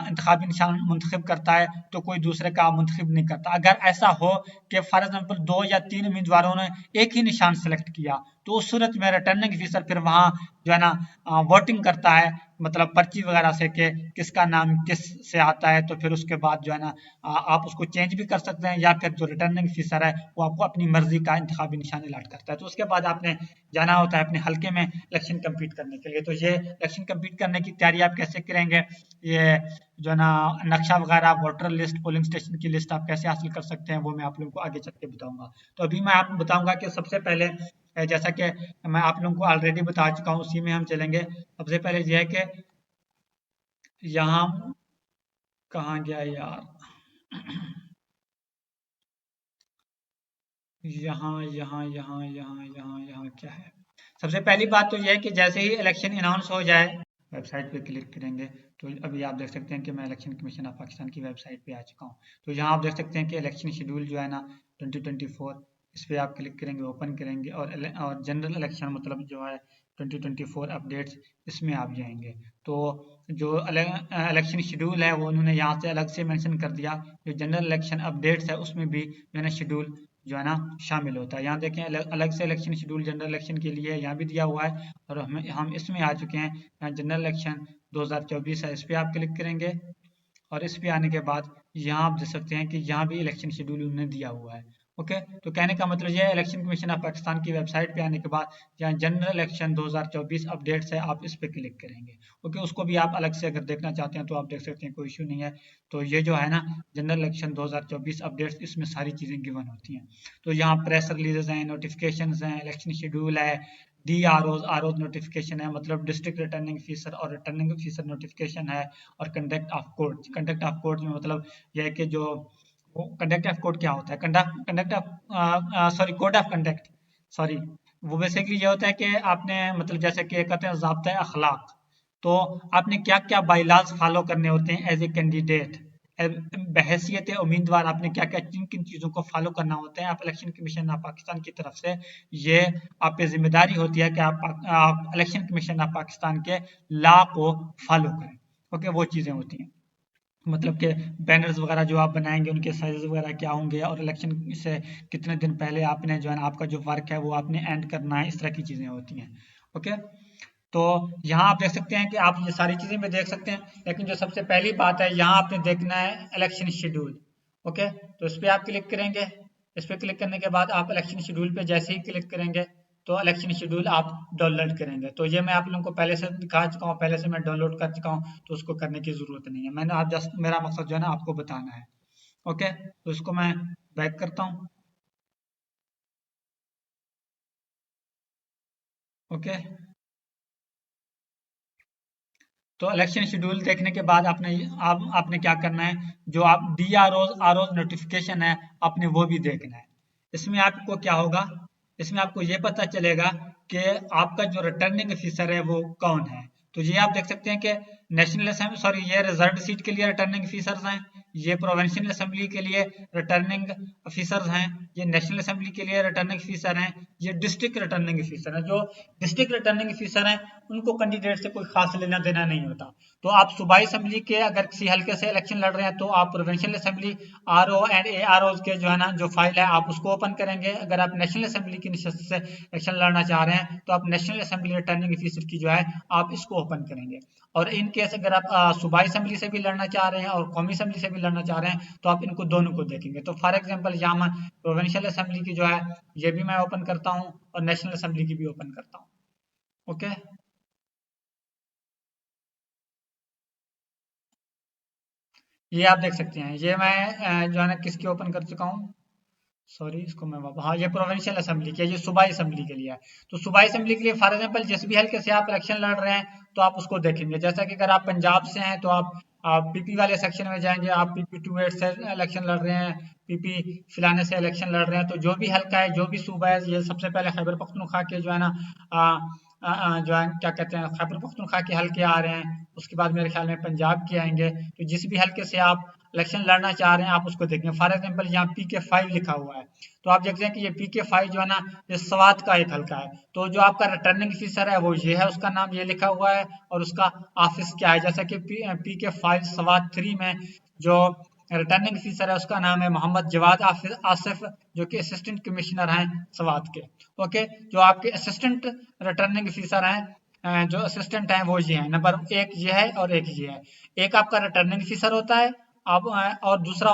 इंतखाबी निशान मुंतखब करता है, तो कोई दूसरे का मुंतखब नहीं करता। अगर ऐसा हो कि फॉर एग्जाम्पल 2 या 3 उम्मीदवारों ने एक ही निशान सेलेक्ट किया, तो उस सूरत में रिटर्निंग ऑफिसर फिर वहाँ जो है ना वोटिंग करता है, मतलब पर्ची वगैरह से कि किसका नाम किस से आता है। तो फिर उसके बाद जो है ना आप उसको चेंज भी कर सकते हैं, या फिर जो रिटर्निंग ऑफिसर है वो आपको अपनी मर्जी का इंतखाबी निशान अलॉट करता है। तो उसके बाद आपने जाना होता है अपने हल्के में इलेक्शन कम्पीट करने के लिए। तो ये इलेक्शन कम्पीट करने की तैयारी आप कैसे करेंगे, ये जो है ना नक्शा वगैरह, वोटर लिस्ट, पोलिंग स्टेशन की लिस्ट आप कैसे हासिल कर सकते हैं, वो मैं आप लोगों को आगे चल के बताऊंगा। तो अभी मैं आपको बताऊंगा कि सबसे पहले जैसा कि मैं आप लोगों को ऑलरेडी बता चुका हूँ, उसी में हम चलेंगे। सबसे पहले यह है कि यहाँ कहाँ गया यार यहाँ क्या है। सबसे पहली बात तो यह है कि जैसे ही इलेक्शन अनाउंस हो जाए, वेबसाइट पे क्लिक करेंगे तो अभी आप देख सकते हैं कि मैं इलेक्शन कमीशन ऑफ पाकिस्तान की वेबसाइट पे आ चुका हूँ। तो यहाँ आप देख सकते हैं कि इलेक्शन शेड्यूल जो है ना 2024, इस पर आप क्लिक करेंगे, ओपन करेंगे, और जनरल इलेक्शन मतलब जो है 2024 अपडेट्स, इसमें आप जाएंगे। तो जो इलेक्शन शेड्यूल है वो उन्होंने यहाँ से अलग से मेंशन कर दिया। जो जनरल इलेक्शन अपडेट्स है उसमें भी जो है ना शेड्यूल जो है ना शामिल होता है। यहाँ देखें अलग से इलेक्शन शेड्यूल जनरल इलेक्शन के लिए यहाँ भी दिया हुआ है, और हम इसमें आ चुके हैं। यहाँ जनरल इलेक्शन 2024 है, इस पर आप क्लिक करेंगे, और इस पे आने के बाद यहाँ आप देख सकते हैं कि यहाँ भी इलेक्शन शेड्यूल उन्होंने दिया हुआ है। ओके, तो कहने का मतलब यह है, इलेक्शन कमीशन ऑफ पाकिस्तान की वेबसाइट पे आने के बाद यहाँ जनरल इलेक्शन 2024 अपडेट्स है, आप इस पे क्लिक करेंगे। ओके, उसको भी आप अलग से अगर देखना चाहते हैं तो आप देख सकते हैं, कोई इशू नहीं है। तो ये जो है ना जनरल इलेक्शन 2024 अपडेट्स, इसमें सारी चीज़ें गिवन होती हैं। तो यहाँ प्रेस रिलीजेस हैं, नोटिफिकेशन हैं, इलेक्शन शेड्यूल है, आर नोटिफिकेशन है, मतलब डिस्ट्रिक्ट रिटर्निंग ऑफिसर और रिटर्निंग ऑफिसर नोटिफिकेशन है, और कंडक्ट ऑफ कोर्ट में मतलब यह है कि जो कंडक्ट ऑफ कोर्ट क्या होता है, conduct of sorry code of conduct, sorry, वो बेसिकली ये होता है कि आपने मतलब जैसे कि कहते हैं ज़ाब्ता अखलाक, तो आपने क्या क्या बाईलाज फॉलो करने होते हैं एज ए कैंडिडेट, बहैसियत उम्मीदवार, आपने क्या क्या किन किन चीज़ों को फॉलो करना होता है। आप इलेक्शन कमीशन ऑफ पाकिस्तान की तरफ से ये आप पे जिम्मेदारी होती है कि आप इलेक्शन कमीशन ऑफ पाकिस्तान के लॉ को फॉलो करें। ओके, वो चीज़ें होती हैं, मतलब कि बैनर्स वगैरह जो आप बनाएंगे उनके साइज वगैरह क्या होंगे, और इलेक्शन से कितने दिन पहले आपने जो है ना आपका जो वर्क है वो आपने एंड करना है, इस तरह की चीज़ें होती हैं। ओके, तो यहाँ आप देख सकते हैं कि आप ये सारी चीज़ें भी देख सकते हैं, लेकिन जो सबसे पहली बात है यहाँ आपने देखना है इलेक्शन शेड्यूल। ओके, तो इस पर आप क्लिक करेंगे, इस पर क्लिक करने के बाद आप इलेक्शन शेड्यूल पे जैसे ही क्लिक करेंगे तो इलेक्शन शेड्यूल आप डाउनलोड करेंगे। तो ये मैं आप लोगों को पहले से दिखा चुका हूँ, पहले से मैं डाउनलोड कर चुका हूँ, तो उसको करने की ज़रूरत नहीं है। मैंने आप जस्ट मेरा मकसद जो है ना आपको बताना है। ओके, तो इसको मैं बैक करता हूँ। ओके, तो इलेक्शन शेड्यूल देखने के बाद आपने क्या करना है, जो आप आर ओ नोटिफिकेशन है आपने वो भी देखना है। इसमें आपको क्या होगा, इसमें आपको ये पता चलेगा कि आपका जो रिटर्निंग ऑफिसर है वो कौन है। तो ये आप देख सकते हैं कि नेशनल असेंबली, सॉरी, ये रिजर्व सीट के लिए रिटर्निंग ऑफिसर्स हैं, ये प्रोविंशियल असेंबली के लिए रिटर्निंग ऑफिसर्स हैं, ये नेशनल असेंबली के लिए रिटर्निंग ऑफिसर हैं, ये डिस्ट्रिक्ट रिटर्निंग ऑफिसर हैं। जो डिस्ट्रिक्ट रिटर्निंग ऑफिसर हैं उनको कैंडिडेट से कोई खास लेना देना नहीं होता। तो आप सूबाई असेंबली के अगर किसी हल्के से इलेक्शन लड़ रहे हैं तो आप provincial assembly R O and A R O के जो है ना जो फाइल है आप उसको ओपन करेंगे। अगर आप नेशनल असेंबली की नशस्त से इलेक्शन लड़ना चाह रहे हैं तो आप नेशनल असेंबली रिटर्निंग ऑफिसर की जो है आप इसको ओपन करेंगे। और इन केस अगर आप सूबाई असेंबली से भी लड़ना चाह रहे हैं और कौमी असेंबली से भी लड़ना चाह रहे हैं तो आप इनको दोनों को देखेंगे। तो फॉर एग्जाम्पल यहाँ मैं प्रोविंशियल असेंबली की जो है ये भी मैं ओपन करता हूँ, और नेशनल असेंबली की भी ओपन करता हूँ। ओके, ये आप देख सकते हैं, ये मैं जो है ना किसकी ओपन कर चुका हूँ, सॉरी, इसको मैं वापस, हाँ, ये प्रोविंशियल असेंबली के, ये सूबाई असेंबली के लिए है। तो सूबाई असेंबली के लिए फॉर एग्जांपल जिस भी हल्के से आप इलेक्शन लड़ रहे हैं तो आप उसको देखेंगे। जैसा कि अगर आप पंजाब से हैं तो आप पीपी वाले सेक्शन में जाएंगे, आप पीपी 28 से इलेक्शन लड़ रहे हैं, पीपी फिलाने से इलेक्शन लड़ रहे हैं, तो जो भी हल्का है, जो भी सूबा है, ये सबसे पहले खैबर पख्तूनख्वा के जो है ना जो है क्या कहते हैं, खैबर पख्तूनख्वा के हल्के आ रहे हैं, उसके बाद मेरे ख्याल में पंजाब के आएंगे। तो जिस भी हल्के से आप इलेक्शन लड़ना चाह रहे हैं आप उसको देखें। फॉर एग्जाम्पल यहाँ PK5 लिखा हुआ है, तो आप देखते हैं कि ये PK5 जो है ना ये स्वात का एक हल्का है। तो जो आपका रिटर्निंग ऑफिसर है वो ये है, उसका नाम ये लिखा हुआ है, और उसका ऑफिस क्या है, जैसा कि PK5 स्वात 3 में जो रिटर्निंग ऑफिसर है उसका नाम है मोहम्मद जवाद आसिफ, जो कि असिस्टेंट कमिश्नर हैं स्वात के। ओके, जो आपके असिस्टेंट रिटर्निंग ऑफिसर हैं, जो असिस्टेंट हैं वो ये हैं, नंबर एक ये है और एक ये है। एक आपका रिटर्निंग ऑफिसर होता है अब, और दूसरा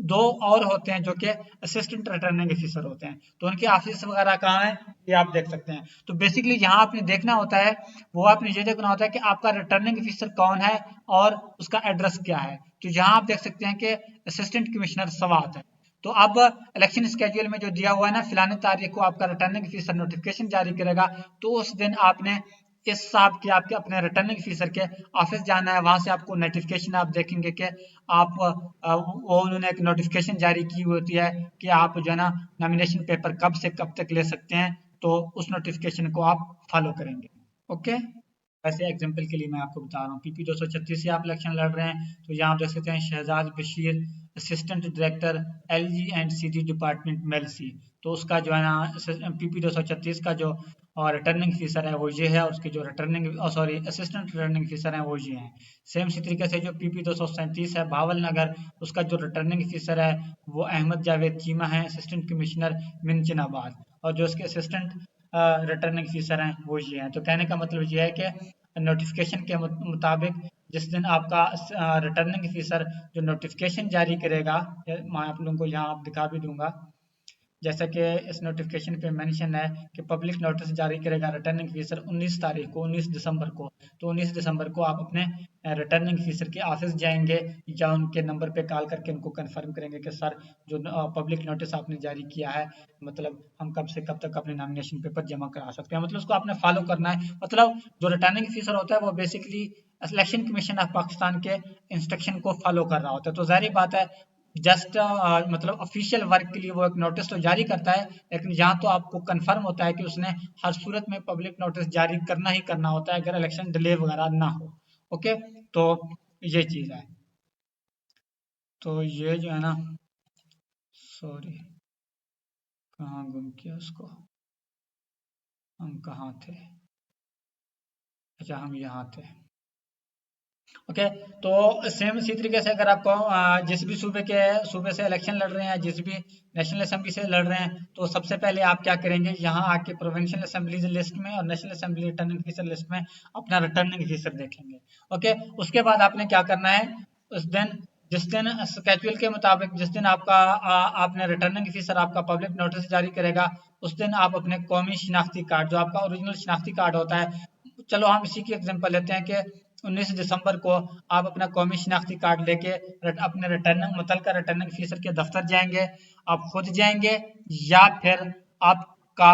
दो और होते हैं जो कि असिस्टेंट रिटर्निंग ऑफिसर होते हैं। तो उनके ऑफिस वगैरह कहाँ है ये आप देख सकते हैं। तो बेसिकली यहाँ आपने देखना होता है, वो आपने ये देखना होता है कि आपका रिटर्निंग ऑफिसर कौन है और उसका एड्रेस क्या है। तो यहाँ आप देख सकते हैं कि असिस्टेंट कमिश्नर स्वात है। तो अब इलेक्शन स्केड्यूल में जो दिया हुआ है ना, फिलानी तारीख को आपका रिटर्निंग ऑफिसर नोटिफिकेशन जारी करेगा, तो उस दिन आपने इस साहब के आपके अपने रिटर्निंग ऑफिसर के ऑफिस जाना है। वहां से आपको नोटिफिकेशन आप देखेंगे कि आप वो उन्होंने एक नोटिफिकेशन जारी की होती है कि आप जो है ना नॉमिनेशन पेपर कब से कब तक ले सकते हैं, तो उस नोटिफिकेशन को आप फॉलो करेंगे। ओके, वैसे एग्जांपल के लिए मैं आपको बता रहा हूँ, पीपी 236 से आप इलेक्शन लड़ रहे हैं, तो यहाँ आप देख सकते हैं Shahzad Bashir, assistant director LG and CD department Mailsi. तो उसका जो है ना पीपी 236 का जो और रिटर्निंग ऑफिसर है वो ये है, और उसके जो असिस्टेंट रिटर्निंग ऑफिसर है वो ये है। सेम इसी तरीके से जो पीपी 237 है भावल नगर, उसका जो रिटर्निंग ऑफिसर है वो अहमद जावेद चीमा है, असिस्टेंट कमिश्नर मिंचनाबाद, और जो उसके असिस्टेंट रिटर्निंग ऑफिसर हैं वो ये हैं। तो कहने का मतलब ये है कि नोटिफिकेशन के मुताबिक जिस दिन आपका रिटर्निंग ऑफिसर जो नोटिफिकेशन जारी करेगा, मैं आप लोगों को यहाँ आप दिखा भी दूंगा, जैसा कि इस नोटिफिकेशन पे मेंशन है कि पब्लिक नोटिस जारी करेगा रिटर्निंग ऑफिसर 19 तारीख को, 19 दिसंबर को। तो 19 दिसंबर को आप अपने रिटर्निंग ऑफिसर के ऑफिस जाएंगे या उनके नंबर पे कॉल करके उनको कंफर्म करेंगे कि सर जो पब्लिक नोटिस आपने जारी किया है, मतलब हम कब से कब तक अपने नॉमिनेशन पेपर जमा करा सकते हैं, मतलब उसको आपने फॉलो करना है। मतलब जो रिटर्निंग ऑफिसर होता है वो basically election commission of Pakistan के इंस्ट्रक्शन को फॉलो कर रहा होता है। तो जाहिर बात है जस्ट मतलब ऑफिशियल वर्क के लिए वो एक नोटिस तो जारी करता है, लेकिन यहाँ तो आपको कंफर्म होता है कि उसने हर सूरत में पब्लिक नोटिस जारी करना ही करना होता है अगर इलेक्शन डिले वगैरह ना हो। ओके, तो ये चीज़ है। तो ये जो है ना, सॉरी कहाँ गुम किया उसको, हम कहाँ थे, अच्छा हम यहाँ थे। ओके, तो सेम इसी तरीके से अगर आपको जिस भी सूबे से इलेक्शन लड़ रहे हैं, जिस भी नेशनल असेंबली से लड़ रहे हैं, तो सबसे पहले आप क्या करेंगे, यहाँ आके प्रोविंशियल असेंबली लिस्ट में और national assembly returning officer list में अपना रिटर्निंग ऑफिसर देखेंगे। ओके, उसके बाद आपने क्या करना है, उस दिन जिस दिन स्केड्यूल के मुताबिक जिस दिन आपका आपने रिटर्निंग ऑफिसर आपका पब्लिक नोटिस जारी करेगा, उस दिन आप अपने कौमी शिनाख्ती कार्ड जो आपका ओरिजिनल शिनाख्ती कार्ड होता है, चलो हम इसी की एग्जांपल लेते हैं कि 19 दिसंबर को आप अपना कौमी शिनाख्ती कार्ड लेके अपने मुतलका रिटर्निंग ऑफिसर के दफ्तर जाएंगे। आप खुद जाएंगे या फिर आपका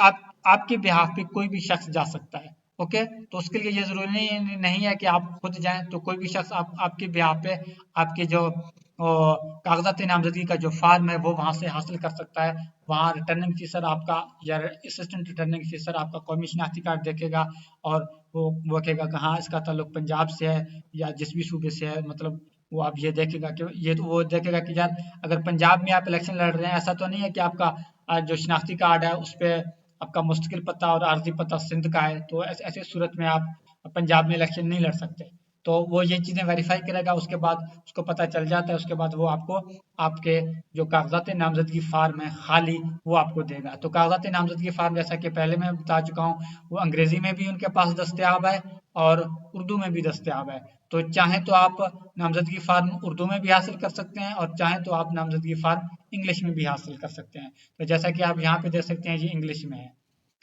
आप आपके बिहाफ पे कोई भी शख्स जा सकता है। ओके, तो उसके लिए ये जरूरी नहीं है कि आप खुद जाएं, तो कोई भी शख्स आपके बिहाफ पे आपके जो कागजात नामजदगी का जो फॉर्म है वो वहां से हासिल कर सकता है। वहाँ रिटर्निंग ऑफिसर आपका या असिस्टेंट रिटर्निंग ऑफिसर आपका कौमी शिनाख्ती कार्ड देखेगा, और वो कहेगा कि हाँ इसका ताल्लुक पंजाब से है या जिस भी सूबे से है, मतलब वो आप ये देखेगा कि ये तो वो देखेगा कि यार अगर पंजाब में आप इलेक्शन लड़ रहे हैं, ऐसा तो नहीं है कि आपका जो शिनाख्ती कार्ड है उस पर आपका मुस्तकिल पता और आर्जी पता सिंध का है, तो ऐसे सूरत में आप पंजाब में इलेक्शन नहीं लड़ सकते। तो वो ये चीज़ें वेरीफाई करेगा, उसके बाद उसको पता चल जाता है, उसके बाद वो आपको आपके जो कागजात नामजदगी फार्म है खाली वो आपको देगा। तो कागजात नामजदगी फार्म जैसा कि पहले मैं बता चुका हूँ, वो अंग्रेजी में भी उनके पास दस्तयाब है और उर्दू में भी दस्तयाब है। तो चाहे तो आप नामजदगी फार्म उर्दू में भी हासिल कर सकते हैं और चाहे तो आप नामजदगी फार्म इंग्लिश में भी हासिल कर सकते हैं। तो जैसा कि आप यहाँ पे देख सकते हैं ये इंग्लिश में है।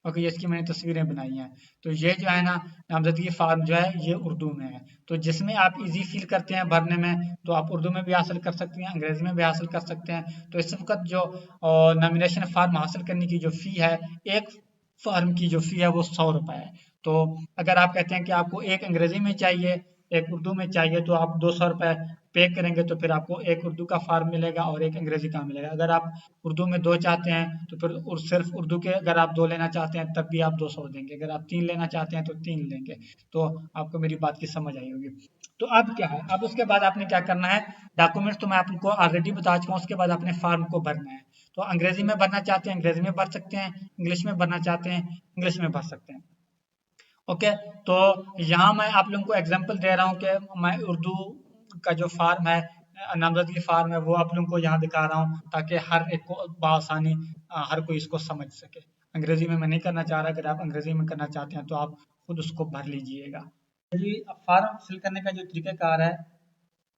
ओके, ये इसकी मैंने तस्वीरें बनाई हैं। तो ये जो है ना नामजदगी फार्म जो है ये उर्दू में है, तो जिसमें आप इजी फील करते हैं भरने में, तो आप उर्दू में भी हासिल कर सकते हैं, अंग्रेजी में भी हासिल कर सकते हैं। तो इस वक्त जो नॉमिनेशन फार्म हासिल करने की जो फ़ी है, एक फार्म की जो फ़ी है वो 100 रुपये है। तो अगर आप कहते हैं कि आपको एक अंग्रेजी में चाहिए एक उर्दू में चाहिए, तो आप 200 रुपये पे करेंगे, तो फिर आपको एक उर्दू का फार्म मिलेगा और एक अंग्रेजी का मिलेगा। अगर आप उर्दू में 2 चाहते हैं तो फिर सिर्फ उर्दू के अगर आप 2 लेना चाहते हैं तब भी आप 200 देंगे, अगर आप 3 लेना चाहते हैं तो 3 लेंगे। तो आपको मेरी बात की समझ आई होगी। तो अब क्या है, अब उसके बाद आपने क्या करना है, डॉक्यूमेंट्स तो मैं आपको ऑलरेडी बता चुका हूँ, उसके बाद अपने फार्म को भरना है। तो अंग्रेजी में भरना चाहते हैं अंग्रेजी में भर सकते हैं, इंग्लिश में भरना चाहते हैं इंग्लिश में भर सकते हैं। ओके, तो यहाँ मैं आप लोगों को एग्जांपल दे रहा हूँ कि मैं उर्दू का जो फार्म है नामजदगी फार्म है वो आप लोगों को यहाँ दिखा रहा हूँ ताकि हर एक को बआसानी हर कोई इसको समझ सके। अंग्रेजी में मैं नहीं करना चाह रहा, अगर आप अंग्रेजी में करना चाहते हैं तो आप खुद उसको भर लीजिएगा। जी, फॉर्म फिल करने का जो तरीकाकार है,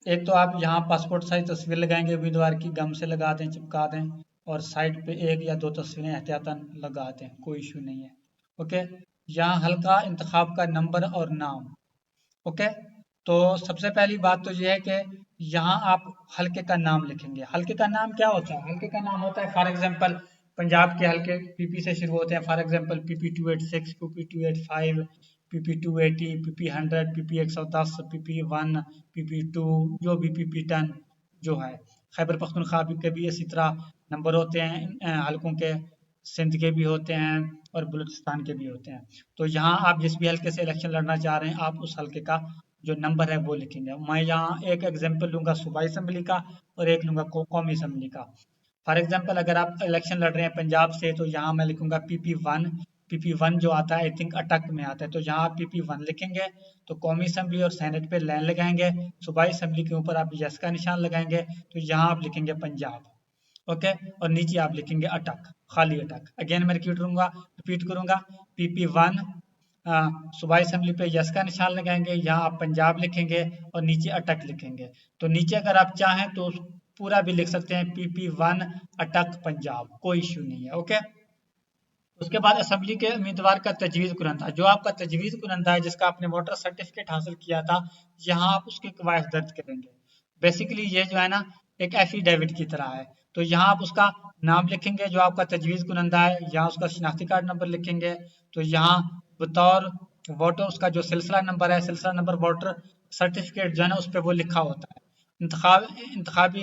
एक तो आप यहाँ पासपोर्ट साइज तस्वीर लगाएंगे उम्मीदवार की, गम से लगा दें, चिपका दें, और साइड पे एक या दो तस्वीरें एहतियातन लगा दें, कोई इशू नहीं है। ओके, यहाँ हल्का इंतखाब का नंबर और नाम। ओके, तो सबसे पहली बात तो ये है कि यहाँ आप हल्के का नाम लिखेंगे। हल्के का नाम क्या होता है? हल्के का नाम होता है फॉर एग्जांपल पंजाब के हल्के पीपी से शुरू होते हैं, for example PP 286, PP 285, PP 280, PP 100, PP 110, PP 1, PP 2, जो भी पीपी 10 जो है। खैबर पख्तूनख्वा के भी इसी तरह नंबर होते हैं हल्कों के, सिंध के भी होते हैं और बलूचिस्तान के भी होते हैं। तो यहाँ आप जिस भी हल्के से इलेक्शन लड़ना चाह रहे हैं, आप उस हल्के का जो नंबर है वो लिखेंगे। मैं यहाँ एक एग्जांपल लूंगा सूबाई असेंबली का और एक लूंगा कौमी असेंबली का। फॉर एग्जांपल अगर आप इलेक्शन लड़ रहे हैं पंजाब से, तो यहाँ मैं लिखूंगा PP1। PP1 जो आता है आई थिंक अटक में आता है, तो यहाँ आप PP1 लिखेंगे। तो कौमी असेंबली और सेनेट पे लाइन लगाएंगे, सूबाई असेंबली के ऊपर आप यस का निशान लगाएंगे, तो यहाँ आप लिखेंगे पंजाब। ओके, और नीचे आप लिखेंगे अटक, खाली अटक। अगेन मैं रिपीट करूंगा, PP1 सूबाई असेंबली पे यस का निशान लगाएंगे, यहाँ आप पंजाब लिखेंगे और नीचे अटक लिखेंगे। तो नीचे अगर आप चाहें तो पूरा भी लिख सकते हैं, PP1 अटक पंजाब, कोई इश्यू नहीं है। ओके, उसके बाद असेंबली के उम्मीदवार का तजवीज़ कुरंदा, जो आपका तजवीज़ कुरंदा है जिसका आपने वोटर सर्टिफिकेट हासिल किया था, यहाँ आप उसकी कवायद दर्ज करेंगे। बेसिकली ये जो है ना एक एफिडेविट की तरह है। तो यहाँ आप उसका नाम लिखेंगे जो आपका तजवीज़ कुरंदा है, यहाँ उसका शिनाख्ती कार्ड नंबर लिखेंगे। तो यहाँ बतौर वोटर उसका जो सिलसिला नंबर है, सिलसिला नंबर वोटर सर्टिफिकेट जो है ना उस पर वो लिखा होता है। इंतखाबी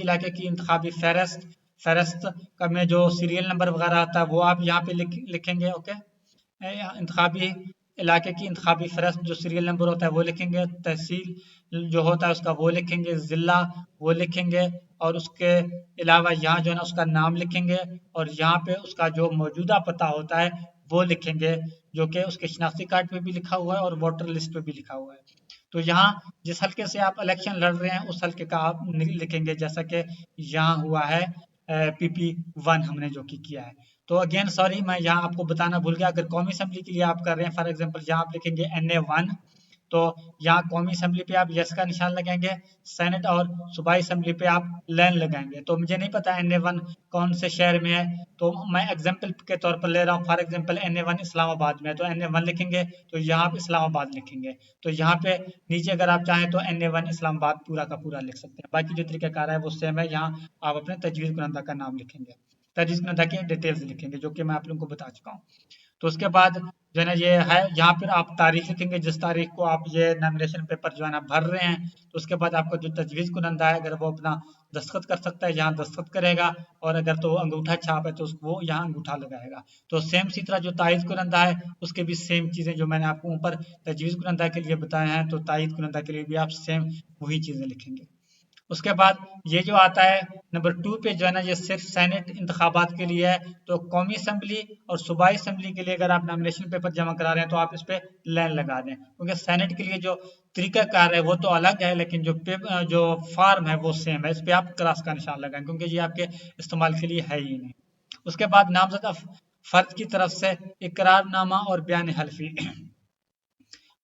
इलाके की इंतखाबी फहरस्त, फहरस्त का में जो सीरियल नंबर वगैरह आता है वो आप यहाँ पे लिखेंगे। ओके, इंतखाबी इलाके की इंतखाबी फहरस्त जो सीरियल नंबर होता है वो लिखेंगे, तहसील जो होता है उसका वो लिखेंगे, ज़िला वो लिखेंगे, और उसके अलावा यहाँ जो है ना उसका नाम लिखेंगे, और यहाँ पे उसका जो मौजूदा पता होता है वो लिखेंगे, जो कि उसके शनाख्ती कार्ड पे भी लिखा हुआ है और वोटर लिस्ट पे भी लिखा हुआ है। तो यहाँ जिस हल्के से आप इलेक्शन लड़ रहे हैं उस हल्के का आप लिखेंगे, जैसा कि यहाँ हुआ है PP1 हमने जो कि किया है। तो अगेन सॉरी, मैं यहाँ आपको बताना भूल गया, अगर कौमी असेंबली के लिए आप कर रहे हैं फॉर एग्जांपल यहाँ आप लिखेंगे NA1। तो यहाँ कौमी असेंबली पे आप यस का निशान लगाएंगे, सेनेट और सूबाई असेंबली पे आप लाइन लगाएंगे। तो मुझे नहीं पता NA1 कौन से शहर में है, तो मैं एग्जाम्पल के तौर पर ले रहा हूँ, फॉर एग्जाम्पल NA1 इस्लामाबाद में है, तो NA1 लिखेंगे, तो यहाँ आप इस्लामाबाद लिखेंगे। तो यहाँ पे नीचे अगर आप चाहें तो NA1 इस्लामाबाद पूरा का पूरा लिख सकते हैं। बाकी जो तरीकाकार है वो सेम है, यहाँ आप अपने तजवीज़ कुनंदा का नाम लिखेंगे, तजवीज़ कुनंदा की डिटेल्स लिखेंगे जो कि मैं आप लोगों को बता चुका हूँ। तो उसके बाद जो है ना ये है, यहाँ पर आप तारीख लिखेंगे जिस तारीख को आप ये नॉमिनेशन पेपर जो है ना भर रहे हैं। तो उसके बाद आपका जो तजवीज़ कुनंदा है अगर वो अपना दस्तखत कर सकता है यहाँ दस्तखत करेगा, और अगर तो अंगूठा छाप है तो वो यहाँ अंगूठा लगाएगा। तो सेम सी तरह जो तायद कुनंदा है उसके भी सेम चीज़ें जो मैंने आपको ऊपर तजवीज़ कुनंदा के लिए बताए हैं, तो तायद कुनंदा के लिए भी आप सेम वही चीज़ें लिखेंगे। उसके बाद ये जो आता है नंबर 2 पे जो है ना ये सिर्फ सेनेट इंतखाबात के लिए है। तो कौमी असेंबली और सूबाई असेंबली के लिए अगर आप नॉमिनेशन पेपर जमा करा रहे हैं तो आप इस पे लाइन लगा दें, क्योंकि सेनेट के लिए जो तरीकाकार है वो तो अलग है, लेकिन जो फॉर्म है वो सेम है। इस पे आप क्रॉस का निशान लगाएं क्योंकि ये आपके इस्तेमाल के लिए है ही नहीं। उसके बाद नामजद फर्द की तरफ से इकरारनामा और बयान हल्फी।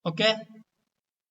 ओके,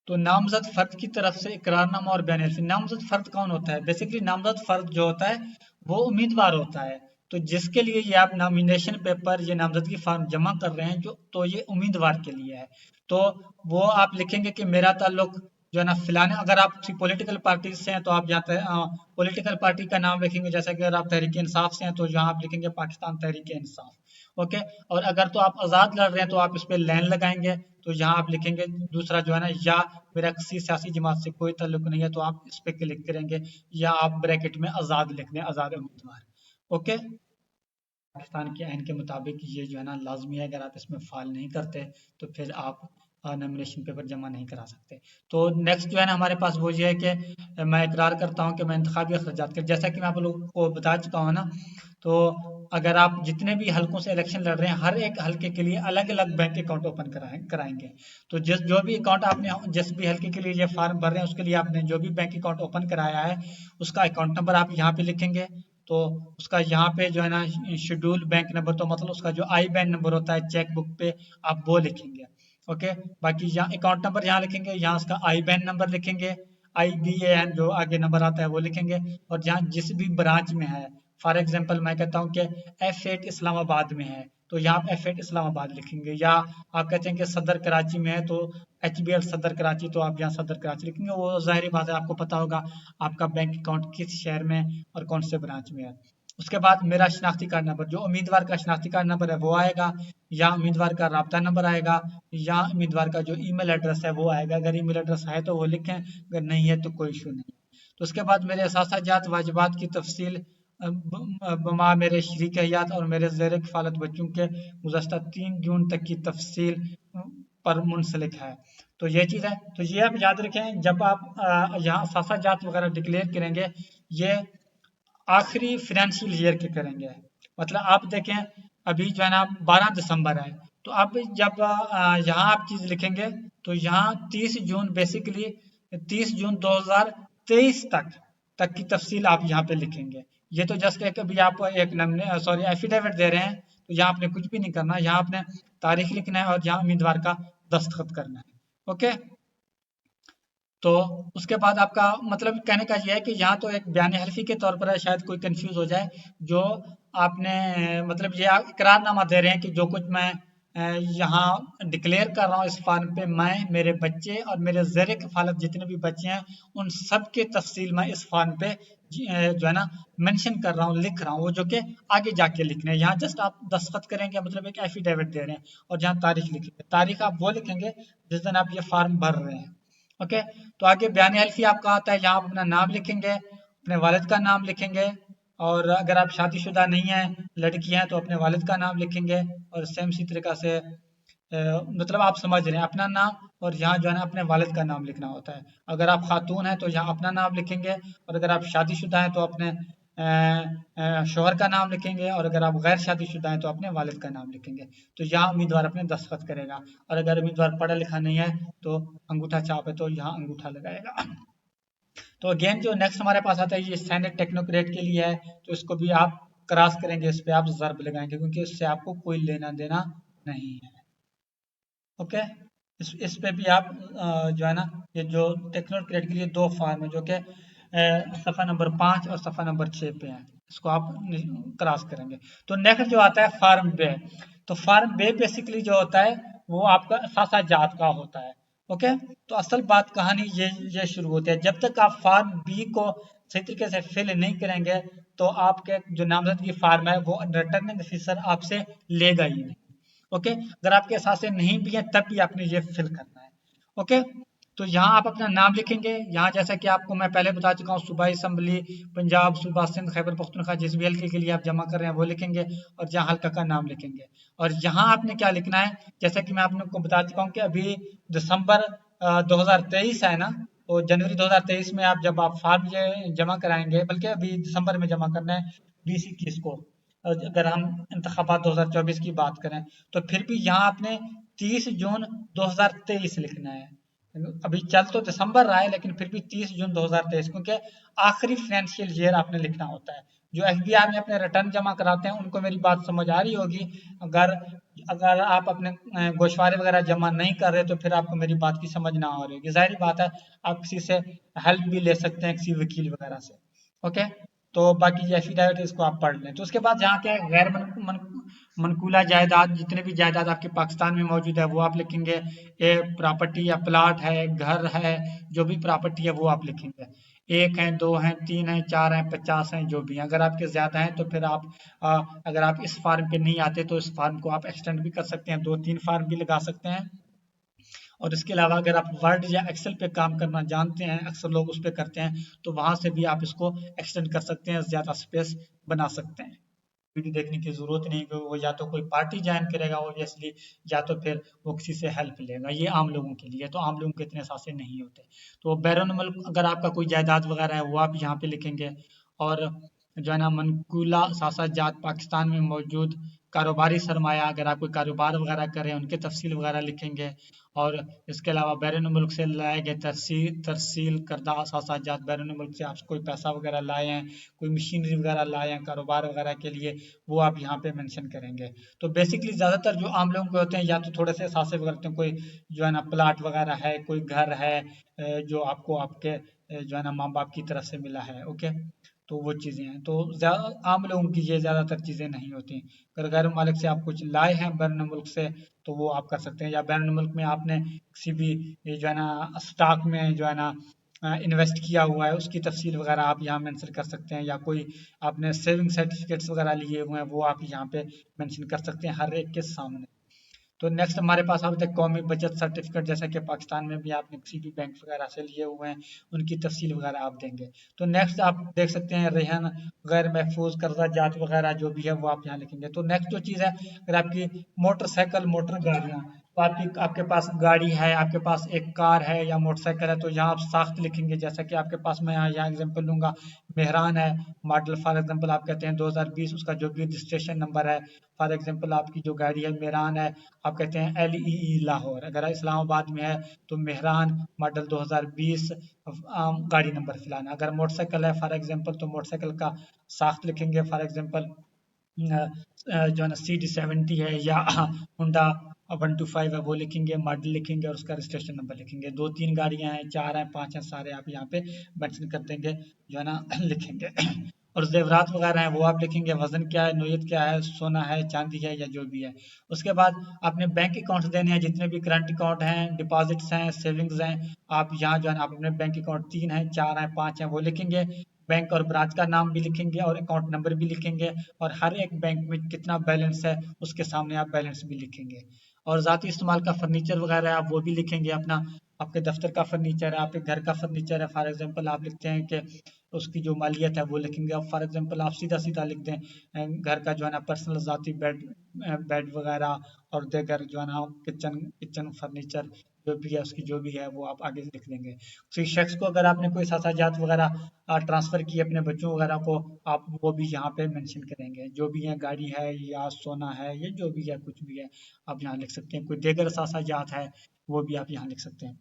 तो नामजद फर्द की तरफ से इकरारनामा और बयान हल्फी। नामजद फर्द कौन होता है? बेसिकली नामजद फर्द जो होता है वो उम्मीदवार होता है। तो जिसके लिए ये आप नॉमिनेशन पेपर ये नामजदगी फॉर्म जमा कर रहे हैं, जो तो ये उम्मीदवार के लिए है। तो वो आप लिखेंगे कि मेरा ताल्लुक जो है ना फिलाने, अगर आप किसी पॉलिटिकल पार्टी से हैं तो आप यहाँ पॉलिटिकल पार्टी का नाम लिखेंगे, जैसे कि अगर आप तहरीक इंसाफ से हैं तो यहाँ आप लिखेंगे पाकिस्तान तहरीक इंसाफ। ओके, और अगर तो आप आज़ाद लड़ रहे हैं तो आप इस पर लाइन लगाएंगे, तो यहाँ आप लिखेंगे दूसरा जो है ना, या मेरा किसी सियासी जमात से कोई ताल्लुक नहीं है, तो आप इस पे क्लिक करेंगे, या आप ब्रैकेट में आज़ाद लिख दें, आज़ाद उम्मीदवार। ओके, पाकिस्तान के आइन के मुताबिक ये जो है ना लाजमी है, अगर आप इसमें फाल नहीं करते तो फिर आप नॉमिनेशन पेपर जमा नहीं करा सकते। तो नेक्स्ट जो है ना हमारे पास वो ये है कि मैं इकरार करता हूँ कि मैं इंतखाबी अखराजात के, जैसा कि मैं आप लोगों को बता चुका हूँ ना, तो अगर आप जितने भी हलकों से इलेक्शन लड़ रहे हैं हर एक हलके के लिए अलग अलग बैंक अकाउंट ओपन कराएंगे। तो जो भी अकाउंट आपने जिस भी हलके के लिए ये फॉर्म भर रहे हैं उसके लिए आपने जो भी बैंक अकाउंट ओपन कराया है उसका अकाउंट नंबर आप यहाँ पे लिखेंगे। तो उसका यहाँ पे जो है ना शेड्यूल बैंक नंबर, तो मतलब उसका जो आई बैन नंबर होता है चेक बुक पे आप वो लिखेंगे। ओके, बाकी यहाँ अकाउंट नंबर यहाँ लिखेंगे, यहाँ उसका आई बैन नंबर लिखेंगे, IBAN जो आगे नंबर आता है वो लिखेंगे। और जहाँ जिस भी ब्रांच में है, फॉर एग्जांपल मैं कहता हूँ कि F8 इस्लामाबाद में है तो यहाँ आप F8 इस्लामाबाद लिखेंगे, या आप कहते हैं कि सदर कराची में है तो HBL सदर कराची, तो आप यहाँ सदर कराची लिखेंगे। वो जाहिर बात है आपको पता होगा आपका बैंक अकाउंट किस शहर में और कौन से ब्रांच में है। उसके बाद मेरा शनाख्ती कार्ड नंबर, जो उम्मीदवार का शनाख्ती कार्ड नंबर है वो आएगा, या उम्मीदवार का राब्ता नंबर आएगा, या उम्मीदवार का जो ईमेल एड्रेस है वो आएगा। अगर ईमेल एड्रेस है तो वो लिखें, अगर नहीं है तो कोई इशू नहीं। तो उसके बाद मेरे असासाजात वाजिबात की तफसील बमा मेरे शरीक हयात और मेरे ज़ेर कफ़ालत बच्चों के गुज़श्ता 3 जून तक की तफसील पर मुंसलिक है। तो ये चीज़ है, तो ये आप याद रखें जब आप यहाँ असासाजात वगैरह डिक्लेयर करेंगे, ये आखिरी फाइनेंशियल ईयर के करेंगे। मतलब आप देखें अभी जो है ना 12 दिसंबर है, तो आप जब यहाँ आप चीज़ लिखेंगे तो यहाँ 30 जून बेसिकली 30 जून 2023 तक की तफसील आप यहाँ पे लिखेंगे। ये तो जस्ट एक अभी आप एक एफिडेविट दे रहे हैं, तो यहाँ आपने कुछ भी नहीं करना, यहाँ आपने तारीख लिखना है और यहाँ उम्मीदवार का दस्तखत करना है। ओके, तो उसके बाद आपका मतलब कहने का ये है कि यहाँ तो एक बयान हल्फी के तौर पर है, शायद कोई कंफ्यूज हो जाए, जो आपने मतलब ये आप इकरारनामा दे रहे हैं कि जो कुछ मैं यहाँ डिक्लेयर कर रहा हूँ इस फॉर्म पे, मैं मेरे बच्चे और मेरे ज़ेर कफ़ालत जितने भी बच्चे हैं उन सब के तफसील मैं इस फॉर्म पे जो है ना मेंशन कर रहा हूँ, लिख रहा हूँ, वो जो कि आगे जाके लिखने हैं। यहाँ जस्ट आप दस्तखत करेंगे, मतलब एक एफिडेविट दे रहे हैं, और जहाँ तारीख लिखेंगे, तारीख आप वो लिखेंगे जिस दिन आप ये फॉर्म भर रहे हैं। ओके, तो आगे बयान हल्फी आपका आता है, यहाँ आप अपना नाम लिखेंगे, अपने वालिद का नाम लिखेंगे, और अगर आप शादीशुदा नहीं हैं, लड़की हैं, तो अपने वालिद का नाम लिखेंगे। और सेम इसी तरीका से मतलब आप समझ रहे हैं अपना नाम, और यहाँ जो है ना अपने वालिद का नाम लिखना होता है। अगर आप खातून हैं तो यहाँ अपना नाम लिखेंगे, और अगर आप शादीशुदा हैं तो अपने शोहर का नाम लिखेंगे, और अगर आप गैर शादीशुदा हैं तो अपने वालिद का नाम लिखेंगे। तो यहाँ उम्मीदवार अपने दस्तखत करेगा, और अगर उम्मीदवार पढ़ा लिखा नहीं है तो अंगूठा छाप है तो यहाँ अंगूठा लगाएगा। तो अगेन जो नेक्स्ट हमारे पास आता है ये सैनिक टेक्नोक्रेट के लिए है, तो इसको भी आप क्रॉस करेंगे, इस पे आप ज़र्ब लगाएंगे क्योंकि इससे आपको कोई लेना देना नहीं है। ओके, इस पे भी आप जो है ना ये जो टेक्नोक्रेट के लिए दो फॉर्म है जो कि सफ़ा नंबर 5 और सफ़ा नंबर 6 पे है, इसको आप क्रॉस करेंगे। तो नेक्स्ट जो आता है फॉर्म बे, तो फॉर्म बे बेसिकली जो होता है वो आपका सासा जात का होता है। ओके, तो असल बात कहानी ये शुरू होती है, जब तक आप फॉर्म बी को सही तरीके से फिल नहीं करेंगे तो आपके जो नामजदगी फॉर्म है वो रिटर्निंग ऑफिसर आपसे लेगा ही नहीं। ओके, अगर आपके एहसासे नहीं भी है तब भी आपने ये फिल करना है। ओके, तो यहाँ आप अपना नाम लिखेंगे, यहाँ जैसा कि आपको मैं पहले बता चुका हूँ सूबाई असम्बली पंजाब, सूबा सिंध, खैबर पख्तूनख्वा, जिस भी हल्के के लिए आप जमा कर रहे हैं वो लिखेंगे, और जहाँ हल्का का नाम लिखेंगे। और यहाँ आपने क्या लिखना है, जैसा कि मैं आपको बता चुका हूँ कि अभी दिसंबर 2023 है ना, तो जनवरी 2023 में आप जब आप फॉर्म ये जमा कराएंगे, बल्कि अभी दिसंबर में जमा करना है 20-21 को, अगर हम इंतखाबात 2024 की बात करें, तो फिर भी यहाँ आपने 30 जून 2023 लिखना है। अभी चल तो दिसंबर रहा है लेकिन फिर भी 30 जून 2023, क्योंकि आखिरी फाइनेंशियल ईयर आपने लिखना होता है। जो एफबीआर में अपने रिटर्न जमा कराते हैं उनको मेरी बात समझ आ रही होगी। अगर अगर आप अपने गोशवारे वगैरह जमा नहीं कर रहे तो फिर आपको मेरी बात की समझ ना आ रही होगी। जाहिर बात है आप किसी से हेल्प भी ले सकते हैं, किसी वकील वगैरह से। ओके, तो बाकी ये एफिडेविट इसको आप पढ़ लें। तो उसके बाद जहाँ क्या है गैर मनकूला जायदाद, जितने भी जायदाद आपके पाकिस्तान में मौजूद है वो आप लिखेंगे। ये प्रॉपर्टी या प्लाट है, घर है, जो भी प्रॉपर्टी है वो आप लिखेंगे। एक है, दो हैं, तीन है, चार हैं, 50 हैं, जो भी हैं। अगर आपके ज़्यादा हैं तो फिर आप अगर आप इस फार्म पे नहीं आते तो इस फार्म को आप एक्सटेंड भी कर सकते हैं, 2-3 फार्म भी लगा सकते हैं। और इसके अलावा अगर आप वर्ड या एक्सेल पे काम करना जानते हैं, अक्सर लोग उस पे करते हैं, तो वहां से भी आप इसको एक्सटेंड कर सकते हैं, ज़्यादा स्पेस बना सकते हैं। वीडियो देखने की ज़रूरत नहीं, कि वो या तो कोई पार्टी ज्वाइन करेगा ऑब्वियसली, या तो फिर वो किसी से हेल्प लेगा। ये आम लोगों के लिए, तो आम लोगों के इतने सासे नहीं होते। तो बैरून मुल्क अगर आपका कोई जायदाद वगैरह है वो आप यहाँ पे लिखेंगे। और जो है ना मनकूला सासा जात पाकिस्तान में मौजूद कारोबारी सरमाया, अगर आप कोई कारोबार वगैरह कर रहे हैं उनके तफसील वगैरह लिखेंगे। और इसके अलावा बैरून मुल्क से लाए गए तरसील करदा असासाजात, बैरून मुल्क से आप कोई पैसा वगैरह लाए हैं, कोई मशीनरी वगैरह लाए हैं कारोबार वगैरह के लिए, वो आप यहाँ पे मेंशन करेंगे। तो बेसिकली ज़्यादातर जो आम लोगों के होते हैं या तो थोड़े से सासे वगैरह होते हैं, कोई जो है ना प्लाट वगैरह है, कोई घर है जो आपको आपके जो है ना माँ बाप की तरफ से मिला है। ओके, तो वो चीज़ें हैं। तो आम लोगों की ये ज़्यादातर चीज़ें नहीं होती। अगर गैर मालिक से आप कुछ लाए हैं बैरून मुल्क से, तो वो आप कर सकते हैं। या बैरून मुल्क में आपने किसी भी ये जो है ना स्टॉक में जो है ना इन्वेस्ट किया हुआ है, उसकी तफसील वगैरह आप यहाँ मेंशन कर सकते हैं। या कोई आपने सेविंग सर्टिफिकेट्स वगैरह लिए हुए हैं, वो आप यहाँ पे मेंशन कर सकते हैं हर एक के सामने। तो नेक्स्ट हमारे पास आते हैं कौमी बचत सर्टिफिकेट, जैसा कि पाकिस्तान में भी आपने किसी भी बैंक वगैरह से लिए हुए हैं, उनकी तफसील वगैरह आप देंगे। तो नेक्स्ट आप देख सकते हैं रेहन गैर महफूज कर्जा जात वगैरह जो भी है वो आप यहाँ लिखेंगे। तो नेक्स्ट जो चीज़ है, अगर आपकी मोटरसाइकिल मोटर गाड़ियाँ, तो आपकी आपके पास गाड़ी है, आपके पास एक कार है या मोटरसाइकिल है, तो यहाँ आप साख्त लिखेंगे। जैसा कि आपके पास मैं यहाँ एग्जाम्पल लूंगा, मेहरान है मॉडल, फॉर एग्जाम्पल आप कहते हैं 2020, उसका जो भी रजिस्ट्रेशन नंबर है। फॉर एग्जाम्पल आपकी जो गाड़ी है मेहरान है, आप कहते हैं LEE लाहौर। अगर इस्लामाबाद में है तो मेहरान मॉडल 2020 गाड़ी नंबर फिलाना। अगर मोटरसाइकिल है फॉर एग्जांपल, तो मोटरसाइकिल का साख्त लिखेंगे। फॉर एग्जांपल जो है ना CD70 है या होंडा 125 है, वो लिखेंगे, मॉडल लिखेंगे और उसका रजिस्ट्रेशन नंबर लिखेंगे। 2-3 गाड़ियां हैं, 4 हैं, 5 हैं, सारे आप यहाँ पे मेंशन कर देंगे, जो है ना लिखेंगे। और जेवरात वगैरह हैं वो आप लिखेंगे, वजन क्या है, नोयत क्या है, सोना है, चांदी है या जो भी है। उसके बाद आपने बैंक अकाउंट्स देने हैं, जितने भी करंट अकाउंट हैं, डिपॉजिट्स हैं, सेविंग्स हैं, आप यहाँ जो है ना आप अपने बैंक अकाउंट 3 हैं, 4 हैं, 5 हैं, वो लिखेंगे। बैंक और ब्रांच का नाम भी लिखेंगे और अकाउंट नंबर भी लिखेंगे, और हर एक बैंक में कितना बैलेंस है उसके सामने आप बैलेंस भी लिखेंगे। और ज़ाती इस्तेमाल का फर्नीचर वगैरह है आप वो भी लिखेंगे अपना, आपके दफ्तर का फर्नीचर है, आपके घर का फर्नीचर है। फॉर एग्जांपल आप लिखते हैं कि उसकी जो मालियत है वो लिखेंगे। अब फॉर एग्जांपल आप सीधा सीधा लिख दें घर का जो है ना पर्सनल ज़ाती बेड बेड वगैरह और देगर जो है ना किचन किचन फर्नीचर जो भी है उसकी जो भी है वो आप आगे लिख देंगे। किसी शख्स को अगर आपने कोई सासाजात वगैरह ट्रांसफ़र किए अपने बच्चों वगैरह को, आप वो भी यहाँ पे मेंशन करेंगे। जो भी है गाड़ी है या सोना है या जो भी है कुछ भी है आप यहाँ लिख सकते हैं। कोई देगर सासाजात है वो भी आप यहाँ लिख सकते हैं।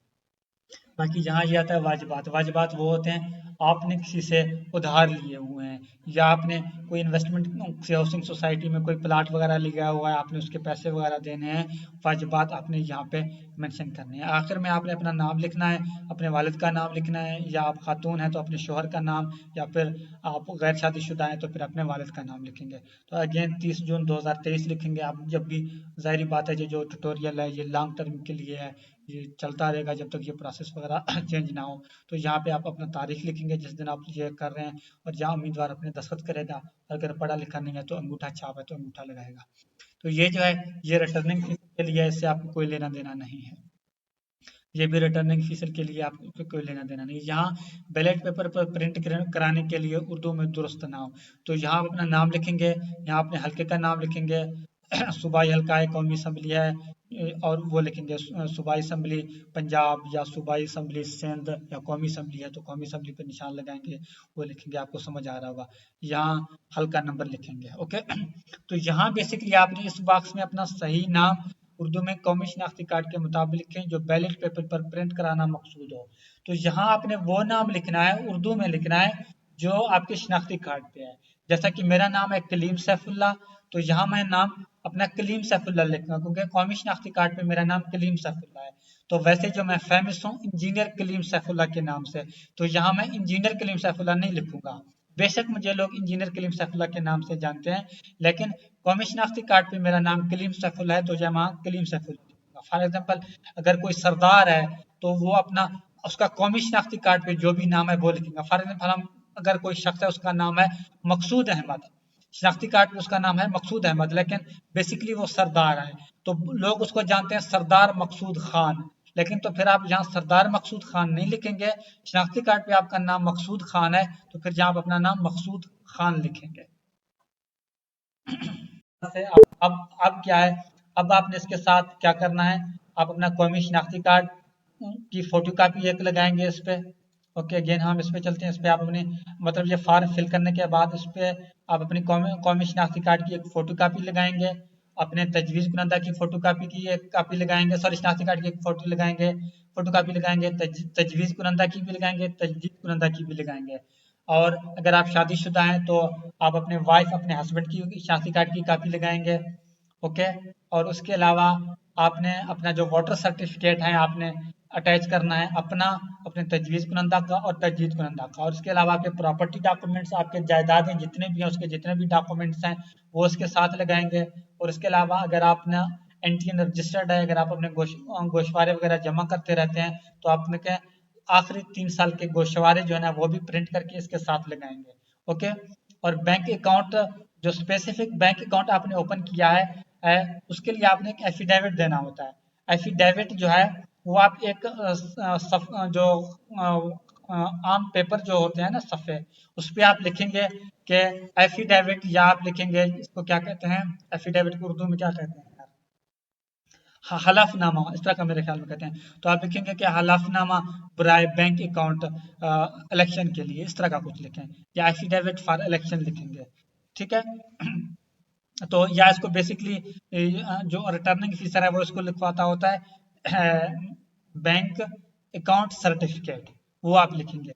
बाकी यहाँ ये आता है वाजिबात। वाजिबात वो होते हैं आपने किसी से उधार लिए हुए हैं, या आपने कोई इन्वेस्टमेंट हाउसिंग सोसाइटी में कोई प्लाट वगैरह लिया हुआ है, आपने उसके पैसे वगैरह देने हैं। वाजिबात आपने यहाँ पे मेंशन करने हैं। आखिर में आपने अपना नाम लिखना है, अपने वालिद का नाम लिखना है, या आप खातून हैं तो अपने शोहर का नाम, या फिर आप गैर शादीशुदा हैं तो फिर अपने वालिद का नाम लिखेंगे। तो अगेन 30 जून 2023 लिखेंगे आप जब भी। ज़ाहिर बात है ये जो ट्यूटोरियल है ये लॉन्ग टर्म के लिए है, ये चलता रहेगा जब तक ये प्रोसेस वगैरह चेंज ना हो। तो यहाँ पे आप अपना तारीख लिखेंगे जिस दिन आप ये कर रहे हैं, और जहाँ उम्मीदवार अपने दस्तखत करेगा, अगर पढ़ा लिखा नहीं है तो अंगूठा छाप है तो अंगूठा लगाएगा। तो ये जो है ये रिटर्निंग फीस के लिए है, इससे आपको कोई लेना देना नहीं है। ये भी रिटर्निंग फीस के लिए आपको कोई लेना देना नहीं। यहाँ बैलेट पेपर पर प्रिंट कराने के लिए उर्दू में दुरुस्त नाम, तो यहाँ आप अपना नाम लिखेंगे, यहाँ अपने हल्के का नाम लिखेंगे। सूबाई हल्का है, कौमी असम्बली है, और वो लिखेंगे सूबाई असम्बली पंजाब या सूबाई असम्बली सिंध, या कौमी असम्बली है तो कौमी असम्बली पर निशान लगाएंगे, वो लिखेंगे। आपको समझ आ रहा होगा। यहाँ हल्का नंबर लिखेंगे। ओके, तो यहाँ बेसिकली आपने इस बॉक्स में अपना सही नाम उर्दू में कौमी शनाख्ती कार्ड के मुताबिक लिखें जो बैलेट पेपर पर प्रिंट कराना मकसूद हो। तो यहाँ आपने वो नाम लिखना है, उर्दू में लिखना है जो आपके शनाख्ती कार्ड पे है। जैसा कि मेरा नाम है कलीम सैफुल्ला, तो यहाँ मैं नाम अपना कलीम सैफुल्ला लिखूंगा क्योंकि कौमी शनाख्ती कार्ड पे मेरा नाम कलीम सैफुल्ला है। तो वैसे जो मैं फेमस हूँ इंजीनियर कलीम सैफुल्ला के नाम से, तो यहाँ मैं इंजीनियर कलीम सैफुल्ला नहीं लिखूंगा। बेशक मुझे लोग इंजीनियर कलीम सैफुल्ला के नाम से जानते हैं, लेकिन कौमी शनाख्ती कार्ड पे मेरा नाम कलीम सैफुल्ला है, तो जहाँ कलीम सैफुल्ला। फॉर एग्जाम्पल अगर कोई सरदार है तो वो अपना उसका कौमी शनाख्ती कार्ड पे जो भी नाम है वो लिखेगा। फॉर एग्जाम्पल हम अगर कोई शख्स है उसका नाम है मकसूद अहमद, शनाख्ती कार्ड पे उसका नाम है मकसूद अहमद, लेकिन बेसिकली वो सरदार है, तो लोग उसको जानते हैं सरदार मकसूद खान। लेकिन तो फिर आप यहाँ सरदार मकसूद खान नहीं लिखेंगे, शनाख्ती कार्ड पे आपका नाम मकसूद खान है, तो फिर यहाँ आप अपना नाम मकसूद खान लिखेंगे। से अब क्या है, अब आपने इसके साथ क्या करना है, आप अपना कौमी शनाख्ती कार्ड की फोटो कापी एक लगाएंगे इस पे। ओके, अगेन हम इस पे चलते हैं। इस पे आप अपनी मतलब ये फॉर्म फिल करने के बाद इस पे आप अपनी कौमी शनाख्ती कार्ड की एक फोटो कापी लगाएंगे, अपने तजवीज़ कुनंदा की फोटो कापी की एक कापी लगाएंगे, सॉरी शनाख्ती कार्ड की एक फोटो लगाएंगे, फोटो कापी लगाएंगे, तजवीज़ कुनंदा की भी लगाएंगे, तजदीद कुनंदा की भी लगाएंगे। और अगर आप शादीशुदा हैं तो आप अपने वाइफ अपने हस्बैंड की शनाख्ती कार्ड की कापी लगाएंगे। ओके, और उसके अलावा आपने अपना जो वोटर सर्टिफिकेट है आपने अटैच करना है, अपना, अपने तजवीज़ कुनंदा का और तजदीद कुनंदा का। और उसके अलावा आपके प्रॉपर्टी डॉक्यूमेंट्स, आपके जायदादें जितने भी हैं उसके जितने भी डॉक्यूमेंट्स हैं वो उसके साथ लगाएंगे। और उसके अलावा अगर आप ना एनटीएन रजिस्टर्ड है, अगर आप अपने गोशवारे वगैरह जमा करते रहते हैं तो आपने क्या आखिरी 3 साल के गोशवारे जो है ना वो भी प्रिंट करके इसके साथ लगाएंगे। ओके, और बैंक अकाउंट, जो स्पेसिफिक बैंक अकाउंट आपने ओपन किया है उसके लिए आपने एक एफिडेविट देना होता है। एफिडेविट जो है वो आप एक जो आम पेपर जो होते हैं ना सफ़े, उस पे आप लिखेंगे कि एफिडेविट, या आप लिखेंगे इसको क्या कहते हैं, एफिडेविट को उर्दू में क्या कहते हैं यार, हलफनामा, इस तरह का मेरे ख्याल में कहते हैं। तो आप लिखेंगे कि हलफनामा बराए बैंक अकाउंट इलेक्शन के लिए, इस तरह का कुछ लिखें, या एफिडेविट फॉर इलेक्शन लिखेंगे। ठीक है। तो या इसको बेसिकली जो रिटर्निंग ऑफिसर है वो इसको लिखवाता होता है बैंक अकाउंट सर्टिफिकेट, वो आप लिखेंगे।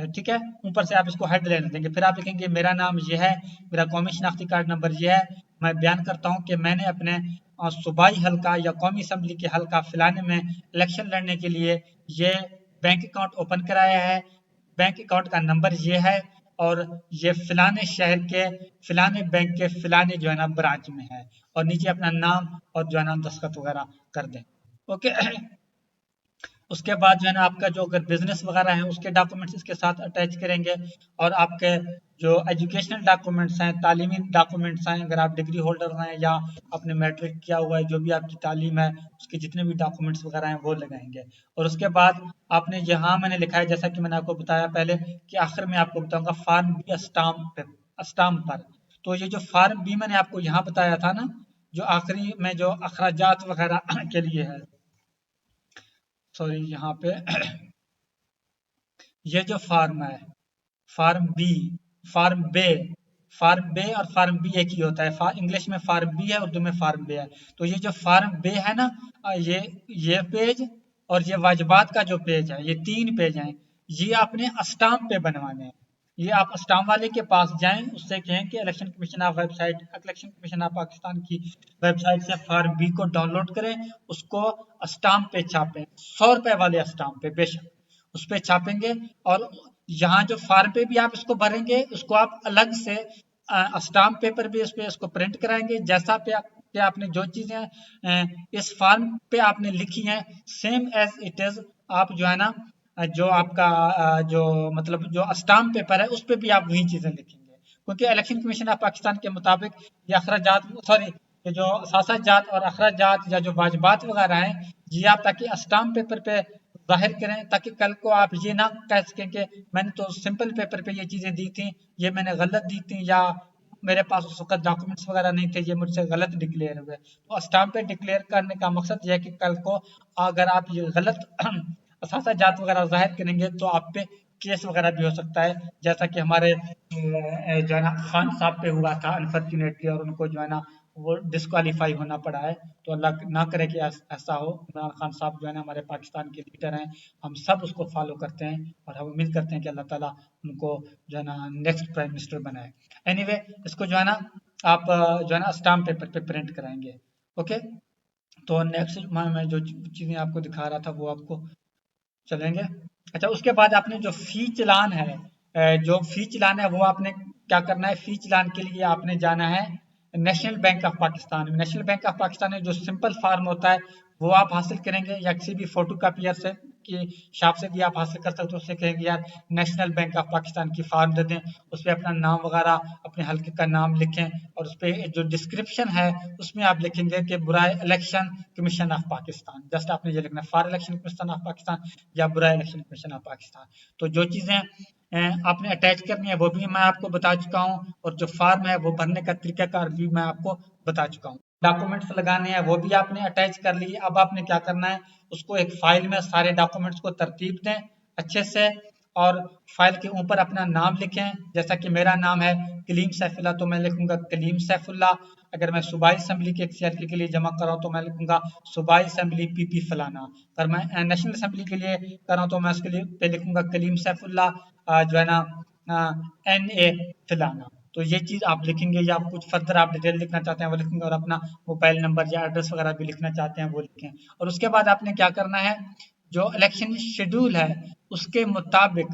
ठीक है, ऊपर से आप इसको हेड लाइन देंगे, फिर आप लिखेंगे मेरा नाम ये है, मेरा कौमी शनाख्ती कार्ड नंबर ये है, मैं बयान करता हूँ कि मैंने अपने सूबाई हल्का या कौमी असम्बली के हल्का फिलाने में इलेक्शन लड़ने के लिए ये बैंक अकाउंट ओपन कराया है, बैंक अकाउंट का नंबर ये है, और ये फिलाने शहर के फिलाने बैंक के फिलाने जो है ना ब्रांच में है, और नीचे अपना नाम और जो है ना दस्तखत वगैरह कर दें। ओके। उसके बाद जो है ना आपका जो अगर बिजनेस वगैरह है उसके डॉक्यूमेंट्स इसके साथ अटैच करेंगे, और आपके जो एजुकेशनल डॉक्यूमेंट्स हैं, तालीमी डॉक्यूमेंट्स हैं, अगर आप डिग्री होल्डर हैं या आपने मैट्रिक किया हुआ है, जो भी आपकी तालीम है उसके जितने भी डॉक्यूमेंट्स वगैरह हैं वो लगाएंगे। और उसके बाद आपने यहाँ मैंने लिखा है, जैसा कि मैंने आपको बताया पहले, कि आखिर में आपको बताऊंगा फार्म बी स्टाम्प पर। तो ये जो फार्म बी मैंने आपको यहाँ बताया था ना, जो आखिरी में जो अखराजात वगैरह के लिए है, सॉरी यहाँ पे ये जो फार्म है, फार्म बी, फार्म बे, फार्म बे और फार्म बी एक ही होता है, इंग्लिश में फार्म बी है, उर्दू में फार्म बे है। तो ये जो फार्म बे है ना, ये पेज और ये वाजबात का जो पेज है, ये 3 पेज हैं, ये आपने स्टाम्प पे बनवाने हैं। ये आप स्टाम्प वाले के पास जाएं, उससे कहें कि इलेक्शन कमीशन ऑफ पाकिस्तान की वेबसाइट से फार्म बी को डाउनलोड करें, उसको स्टाम्प पे छापें, 100 रुपए वाले स्टाम्प पे बेशक उस पे छापेंगे। और यहाँ जो फार्म पे भी आप इसको भरेंगे, उसको आप अलग से स्टाम्प पेपर भी इस पे इसको प्रिंट कराएंगे, जैसा पे आपने जो चीजें इस फार्म पे आपने लिखी हैं, सेम एज इट इज आप जो है ना जो आपका जो मतलब जो स्टाम्प पेपर है उस पे भी आप वही चीजें लिखेंगे, क्योंकि इलेक्शन कमीशन ऑफ पाकिस्तान के मुताबिक ये अखराजात, सॉरी, ये जो सासाजात और अखराजात या जो वाजबात वगैरह हैं, ये आप ताकि स्टाम्प पेपर पे जाहिर करें, ताकि कल को आप ये ना कह सकें कि मैंने तो सिंपल पेपर पे ये चीज़ें दी थी, ये मैंने गलत दी थी, या मेरे पास उस वक्त डॉक्यूमेंट्स वगैरह नहीं थे, ये मुझसे गलत डिक्लेयर हुए। तो स्टाम्प पे डिक्लेयर करने का मकसद ये है कि कल को अगर आप ये गलत जात वगैरह जाहिर करेंगे तो आप पे केस वगैरह भी हो सकता है, जैसा कि हमारे जो है ना खान साहब पे हुआ था अनफॉर्चुनेटली, और उनको जो है ना वो डिस्क्वालीफाई होना पड़ा है। तो अल्लाह ना करे कि ऐसा हो। इमरान खान साहब जो है ना हमारे पाकिस्तान के लीडर हैं, हम सब उसको फॉलो करते हैं, और हम उम्मीद करते हैं कि अल्लाह ताला उनको जो है ना नेक्स्ट प्राइम मिनिस्टर बनाए। एनीवे, इसको जो है ना आप जो है ना स्टाम्प पेपर पे प्रिंट कराएंगे। ओके, तो नेक्स्ट मैं जो चीज़ें आपको दिखा रहा था वो आपको चलेंगे। अच्छा, उसके बाद आपने जो फी चलान है, जो फी चलान है वो आपने क्या करना है, फी चलान के लिए आपने जाना है नेशनल बैंक ऑफ पाकिस्तान में। नेशनल बैंक ऑफ पाकिस्तान में जो सिंपल फार्म होता है वो आप हासिल करेंगे, या किसी भी फोटो कापियर से की शॉप से भी आप हासिल कर सकते हो। उससे कहेंगे यार नेशनल बैंक ऑफ पाकिस्तान की फार्म दे दें, उस पर अपना नाम वगैरह अपने हल्के का नाम लिखें, और उस पर जो डिस्क्रिप्शन है उसमें आप लिखेंगे कि बुराई election commission of Pakistan, just आपने ये लिखना है for election commission of Pakistan या बुराई इलेक्शन कमीशन ऑफ पाकिस्तान। तो जो चीज़ें आपने अटैच करनी है वो भी मैं आपको बता चुका हूँ, और जो फॉर्म है वो भरने का तरीकाकार भी मैं आपको बता चुका हूँ। डॉक्यूमेंट्स लगाने हैं वो भी आपने अटैच कर लिए। अब आपने क्या करना है, उसको एक फाइल में सारे डॉक्यूमेंट्स को तरतीब दें अच्छे से, और फाइल के ऊपर अपना नाम लिखें। जैसा कि मेरा नाम है कलीम सैफुल्ला, तो मैं लिखूंगा कलीम सैफुल्ला। अगर मैं सूबाई असम्बली के एक सीआरपी के लिए जमा कर रहा हूँ तो मैं लिखूंगा सूबाई असम्बली पीपी फलाना। अगर मैं नेशनल असम्बली के लिए कर रहा हूँ तो मैं उसके लिए पे लिखूंगा कलीम सैफुल्ला जो है ना एन ए फलाना। तो ये चीज आप लिखेंगे, या आप कुछ फर्दर आप डिटेल लिखना चाहते हैं वो लिखेंगे, और अपना मोबाइल नंबर या एड्रेस वगैरह भी लिखना चाहते हैं वो लिखें। और उसके बाद आपने क्या करना है, जो इलेक्शन शेड्यूल है उसके मुताबिक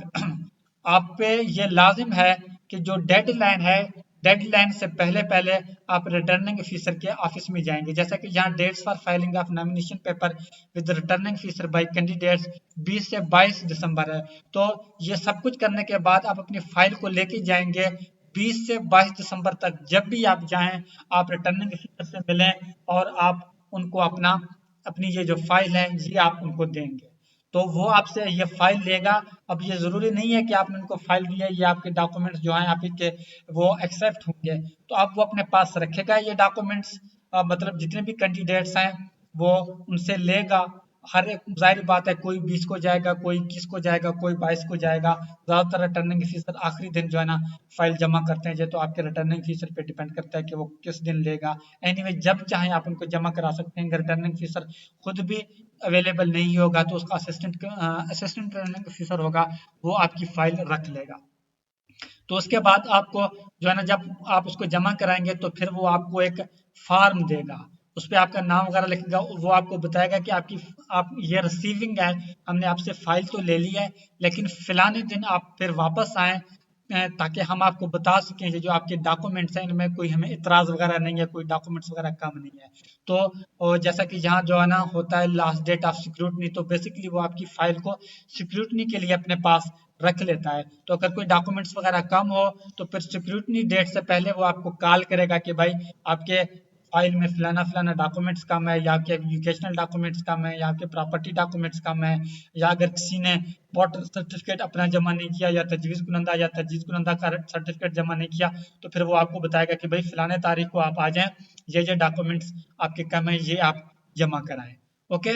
आप पे ये लाजिम है कि जो डेडलाइन है, डेडलाइन से पहले पहले आप रिटर्निंग ऑफिसर के ऑफिस में जाएंगे। जैसा कि यहाँ dates for filing of nomination paper with returning officer by candidates 20 से 22 दिसंबर है। तो ये सब कुछ करने के बाद आप अपनी फाइल को लेके जाएंगे 20 से 22 दिसंबर तक। जब भी आप जाएं आप रिटर्निंग ऑफिसर से मिलें, और आप उनको अपना अपनी ये जो फाइल है ये आप उनको देंगे, तो वो आपसे ये फाइल लेगा। अब ये जरूरी नहीं है कि आपने उनको फाइल दी है, ये आपके डॉक्यूमेंट्स जो हैं आपके वो एक्सेप्ट होंगे, तो आप वो अपने पास रखेगा ये डॉक्यूमेंट्स। मतलब जितने भी कैंडिडेट्स हैं वो उनसे लेगा। हर एक जाहिर बात है, कोई 20 को जाएगा, कोई 21 को जाएगा, कोई 22 को जाएगा। ज्यादातर रिटर्निंग ऑफिसर आखिरी दिन जो है ना फाइल जमा करते हैं। ये तो आपके रिटर्निंग ऑफिसर पे डिपेंड करता है कि वो किस दिन लेगा। एनीवे जब चाहे आप उनको जमा करा सकते हैं। अगर रिटर्निंग ऑफिसर खुद भी अवेलेबल नहीं होगा तो उसका असिस्टेंट रिटर्निंग ऑफिसर होगा, वो आपकी फाइल रख लेगा। तो उसके बाद आपको जो है ना जब आप उसको जमा कराएंगे तो फिर वो आपको एक फॉर्म देगा, उस पर आपका नाम वगैरह लिखेगा। वो आपको बताएगा कि आपकी आप ये रिसीविंग है, हमने आपसे फाइल तो ले ली है, लेकिन फिलाने दिन आप फिर वापस आए, ताकि हम आपको बता सकें ये जो आपके डॉक्यूमेंट्स हैं इनमें कोई हमें इतराज वगैरह नहीं है, कोई डॉक्यूमेंट्स वगैरह कम नहीं है। तो जैसा कि यहाँ जो है ना होता है लास्ट डेट ऑफ सिक्योरिटी, तो बेसिकली वो आपकी फाइल को सिक्योरिटी के लिए अपने पास रख लेता है। तो अगर कोई डॉक्यूमेंट्स वगैरह कम हो तो फिर सिक्योरिटी डेट से पहले वो आपको कॉल करेगा कि भाई आपके फाइल में फलाना फलाना डॉक्यूमेंट्स कम है, या आपके एजुकेशनल डॉक्यूमेंट्स कम है, या आपके प्रॉपर्टी डॉक्यूमेंट्स कम है, या अगर किसी ने वोटर सर्टिफिकेट अपना जमा नहीं किया, या तजवीज़ कुनंदा का सर्टिफिकेट जमा नहीं किया, तो फिर वो आपको बताएगा कि भाई फलाने तारीख को आप आ जाएं, ये डॉक्यूमेंट्स आपके कम है, ये आप जमा कराएं। ओके,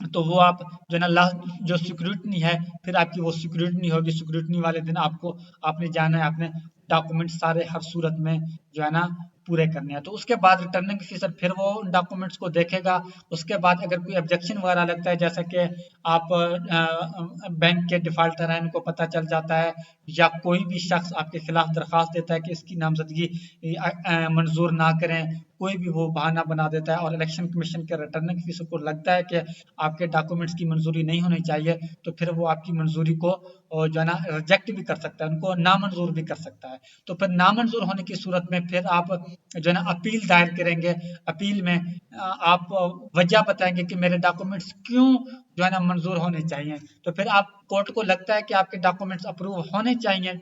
तो वो आप जो है ना लास्ट जो सिक्योरिटी है, फिर आपकी वो सिक्योरिटी होगी। सिक्योरिटी वाले दिन आपको आपने जाना है, आपने डॉक्यूमेंट सारे हर सूरत में जो है ना पूरे करने हैं। तो उसके बाद रिटर्निंग ऑफिसर फिर वो डॉक्यूमेंट्स को देखेगा। उसके बाद अगर कोई ऑब्जेक्शन वगैरह लगता है, जैसा कि आप बैंक के डिफाल्टर हैं इनको पता चल जाता है, या कोई भी शख्स आपके खिलाफ दरखास्त देता है कि इसकी नामजदगी मंजूर ना करें, कोई भी वो बहाना बना देता है, और इलेक्शन कमीशन के रिटर्निंग ऑफिसर को लगता है कि आपके डॉक्यूमेंट्स की मंजूरी नहीं होनी चाहिए, तो फिर वो आपकी मंजूरी को जो है ना रिजेक्ट भी कर सकता है, उनको नामंजूर भी कर सकता है। तो फिर नामंजूर होने की सूरत में फिर आप जो है ना अपील दायर करेंगे। अपील में आप वजह बताएंगे कि मेरे डॉक्यूमेंट्स क्यों जो है ना मंजूर होने चाहिए। तो फिर आप कोर्ट को लगता है कि आपके डॉक्यूमेंट्स अप्रूव होने चाहिए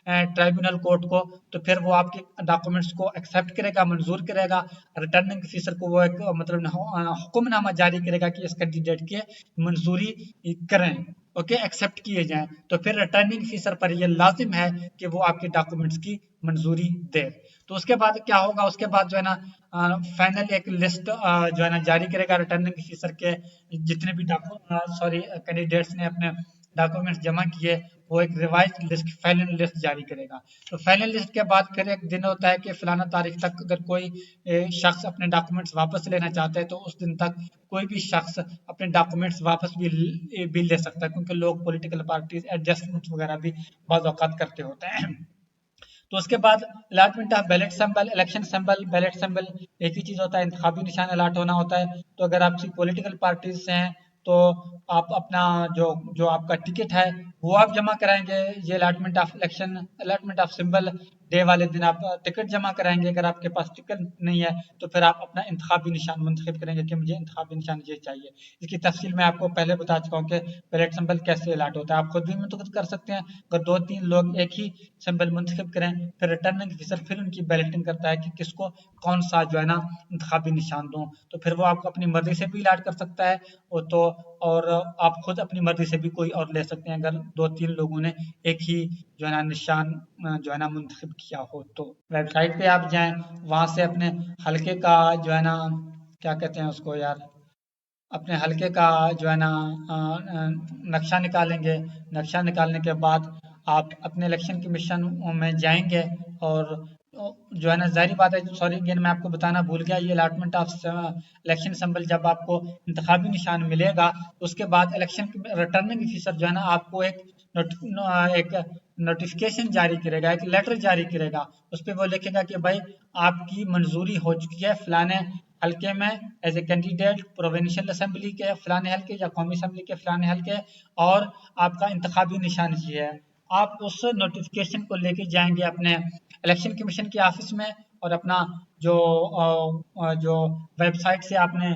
ट्राइब्यूनल कोर्ट को, तो फिर वो आपके डॉक्यूमेंट्स को एक्सेप्ट करेगा, मंजूर करेगा। रिटर्निंग ऑफिसर को वो एक मतलब हुक्मनामा जारी करेगा कि इस कैंडिडेट की मंजूरी करें, ओके, एक्सेप्ट किए जाएं। तो फिर रिटर्निंग ऑफिसर पर यह लाजिम है कि वो आपके डॉक्यूमेंट्स की मंजूरी दे। तो उसके बाद क्या होगा, उसके बाद जो है ना फाइनल एक लिस्ट जो है ना जारी करेगा रिटर्निंग ऑफिसर के, जितने भी कैंडिडेट्स ने अपने डॉक्यूमेंट्स जमा किए, वो एक रिवाइज लिस्ट फाइनल लिस्ट जारी करेगा। तो फाइनल लिस्ट के बाद फिर एक दिन होता है कि फलाना तारीख तक अगर कोई शख्स अपने डॉक्यूमेंट्स वापस लेना चाहता है, तो उस दिन तक कोई भी शख्स अपने डॉक्यूमेंट्स वापस भी ले सकता है, क्योंकि लोग पॉलिटिकल पार्टीज एडजस्टमेंट वगैरह भी बाज़ औक़ात करते होते हैं। तो उसके बाद allotment of ballot symbol, election symbol, ballot symbol एक ही चीज होता है, इंतखाबी निशान अलॉट होना होता है। तो अगर आप पॉलिटिकल पार्टीज से हैं तो आप अपना जो जो आपका टिकट है वो आप जमा कराएंगे। ये allotment of election, allotment of symbol day वाले दिन आप टिकट जमा कराएंगे। अगर आपके पास टिकट नहीं है तो फिर आप अपना इंतखाबी निशान मुंतखब करेंगे कि मुझे इंतखाबी निशान ये चाहिए। इसकी तफसील मैं आपको पहले बता चुका हूँ कि बैलेट सिंबल कैसे अलाट होता है। आप खुद भी मुंतखब कर सकते हैं। अगर 2-3 लोग एक ही सिंबल मुंतखब करें, फिर रिटर्निंग ऑफिसर फिर उनकी बैलेटिंग करता है कि किसको कौन सा जो है ना इंतखाबी निशान दूं, तो फिर वो आपको अपनी मर्जी से भी अलाट कर सकता है। और आप खुद अपनी मर्जी से भी कोई और ले सकते हैं अगर 2-3 लोगों ने एक ही जो है ना निशान जो है ना मुंतखब किया हो। तो वेबसाइट पे आप जाएं, वहां से अपने हल्के का जो है ना, क्या कहते हैं उसको यार, अपने हल्के का जो है ना नक्शा निकालेंगे। नक्शा निकालने के बाद आप अपने इलेक्शन कमीशन में जाएंगे और जो है ना, जाहिर बात है, सॉरी अगेन मैं आपको बताना भूल गया, ये अलॉटमेंट ऑफ इलेक्शन सिंबल जब आपको इंतखाबी निशान मिलेगा, उसके बाद इलेक्शन रिटर्निंग ऑफिसर जो है ना आपको एक नोटिफिकेशन जारी करेगा, एक लेटर जारी करेगा। उस पर वो लिखेगा कि भाई आपकी मंजूरी हो चुकी है फलाने हल्के में as a candidate provincial assembly के फलाने हल्के या कौमी असेंबली के फलाने हल्के, और आपका इंतखाबी निशान ये है। आप उस नोटिफिकेशन को लेके जाएंगे अपने इलेक्शन कमीशन के ऑफिस में, और अपना जो वेबसाइट से आपने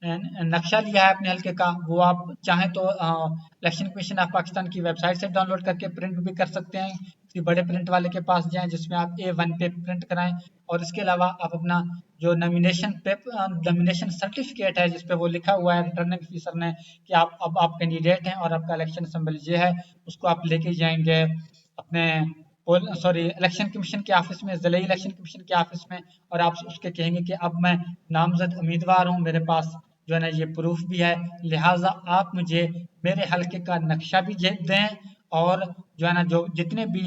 नक्शा लिया है अपने हल्के का, वो आप चाहें तो इलेक्शन कमीशन ऑफ पाकिस्तान की वेबसाइट से डाउनलोड करके प्रिंट भी कर सकते हैं। किसी बड़े प्रिंट वाले के पास जाएं जिसमें आप A1 पे प्रिंट कराएं। और इसके अलावा आप अपना जो नॉमिनेशन सर्टिफिकेट है जिसपे वो लिखा हुआ है रिटर्निंग ऑफिसर ने कि आप कैंडिडेट हैं और आपका इलेक्शन सिंबल ये है, उसको आप लेके जाएंगे अपने इलेक्शन कमीशन के ऑफिस में, जिले इलेक्शन कमीशन के ऑफिस में, और आप उसके कहेंगे कि अब मैं नामजद उम्मीदवार हूं, मेरे पास जो है ना ये प्रूफ भी है, लिहाजा आप मुझे मेरे हल्के का नक्शा भी दें, और जो है ना जो जितने भी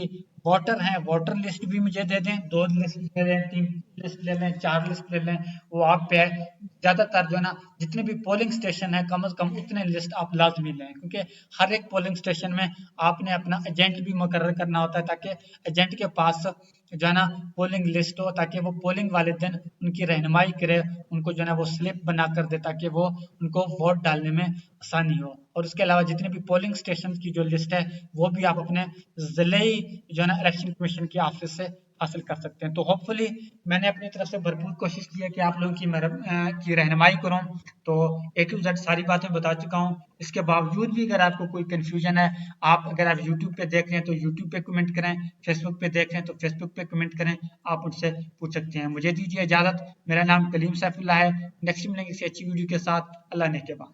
वोटर हैं वोटर लिस्ट भी मुझे दे दें। 2 लिस्ट ले लें, 3 लिस्ट ले लें, 4 लिस्ट ले लें, वो आप पे है। ज्यादातर जो है ना जितने भी पोलिंग स्टेशन है कम से कम उतने लिस्ट आप लाजमी लें, क्योंकि हर एक पोलिंग स्टेशन में आपने अपना एजेंट भी मुकर्रर करना होता है, ताकि एजेंट के पास जो है ना पोलिंग लिस्ट हो, ताकि वो पोलिंग वाले दिन उनकी रहनुमाई करे, उनको जो है ना वो स्लिप बना कर दे, ताकि वो उनको वोट डालने में आसानी हो। और उसके अलावा जितने भी पोलिंग स्टेशन की जो लिस्ट है वो भी आप अपने जिले जो है ना इलेक्शन कमीशन के ऑफिस से हासिल कर सकते हैं। तो होपफुली मैंने अपनी तरफ से भरपूर कोशिश की है कि आप लोगों की रहनुमाई करूं। तो A to Z सारी बातें बता चुका हूं। इसके बावजूद भी अगर आपको कोई कंफ्यूजन है, अगर आप यूट्यूब पे देख रहे हैं तो यूट्यूब पे कमेंट करें, फेसबुक पे देख रहे हैं तो फेसबुक पे कमेंट करें, आप मुझसे पूछ सकते हैं। मुझे दीजिए इजाजत। मेरा नाम कलीम सैफुल्लाह है। नेक्स्ट मिलेंगे किसी अच्छी वीडियो के साथ। अल्लाह ने के बाद।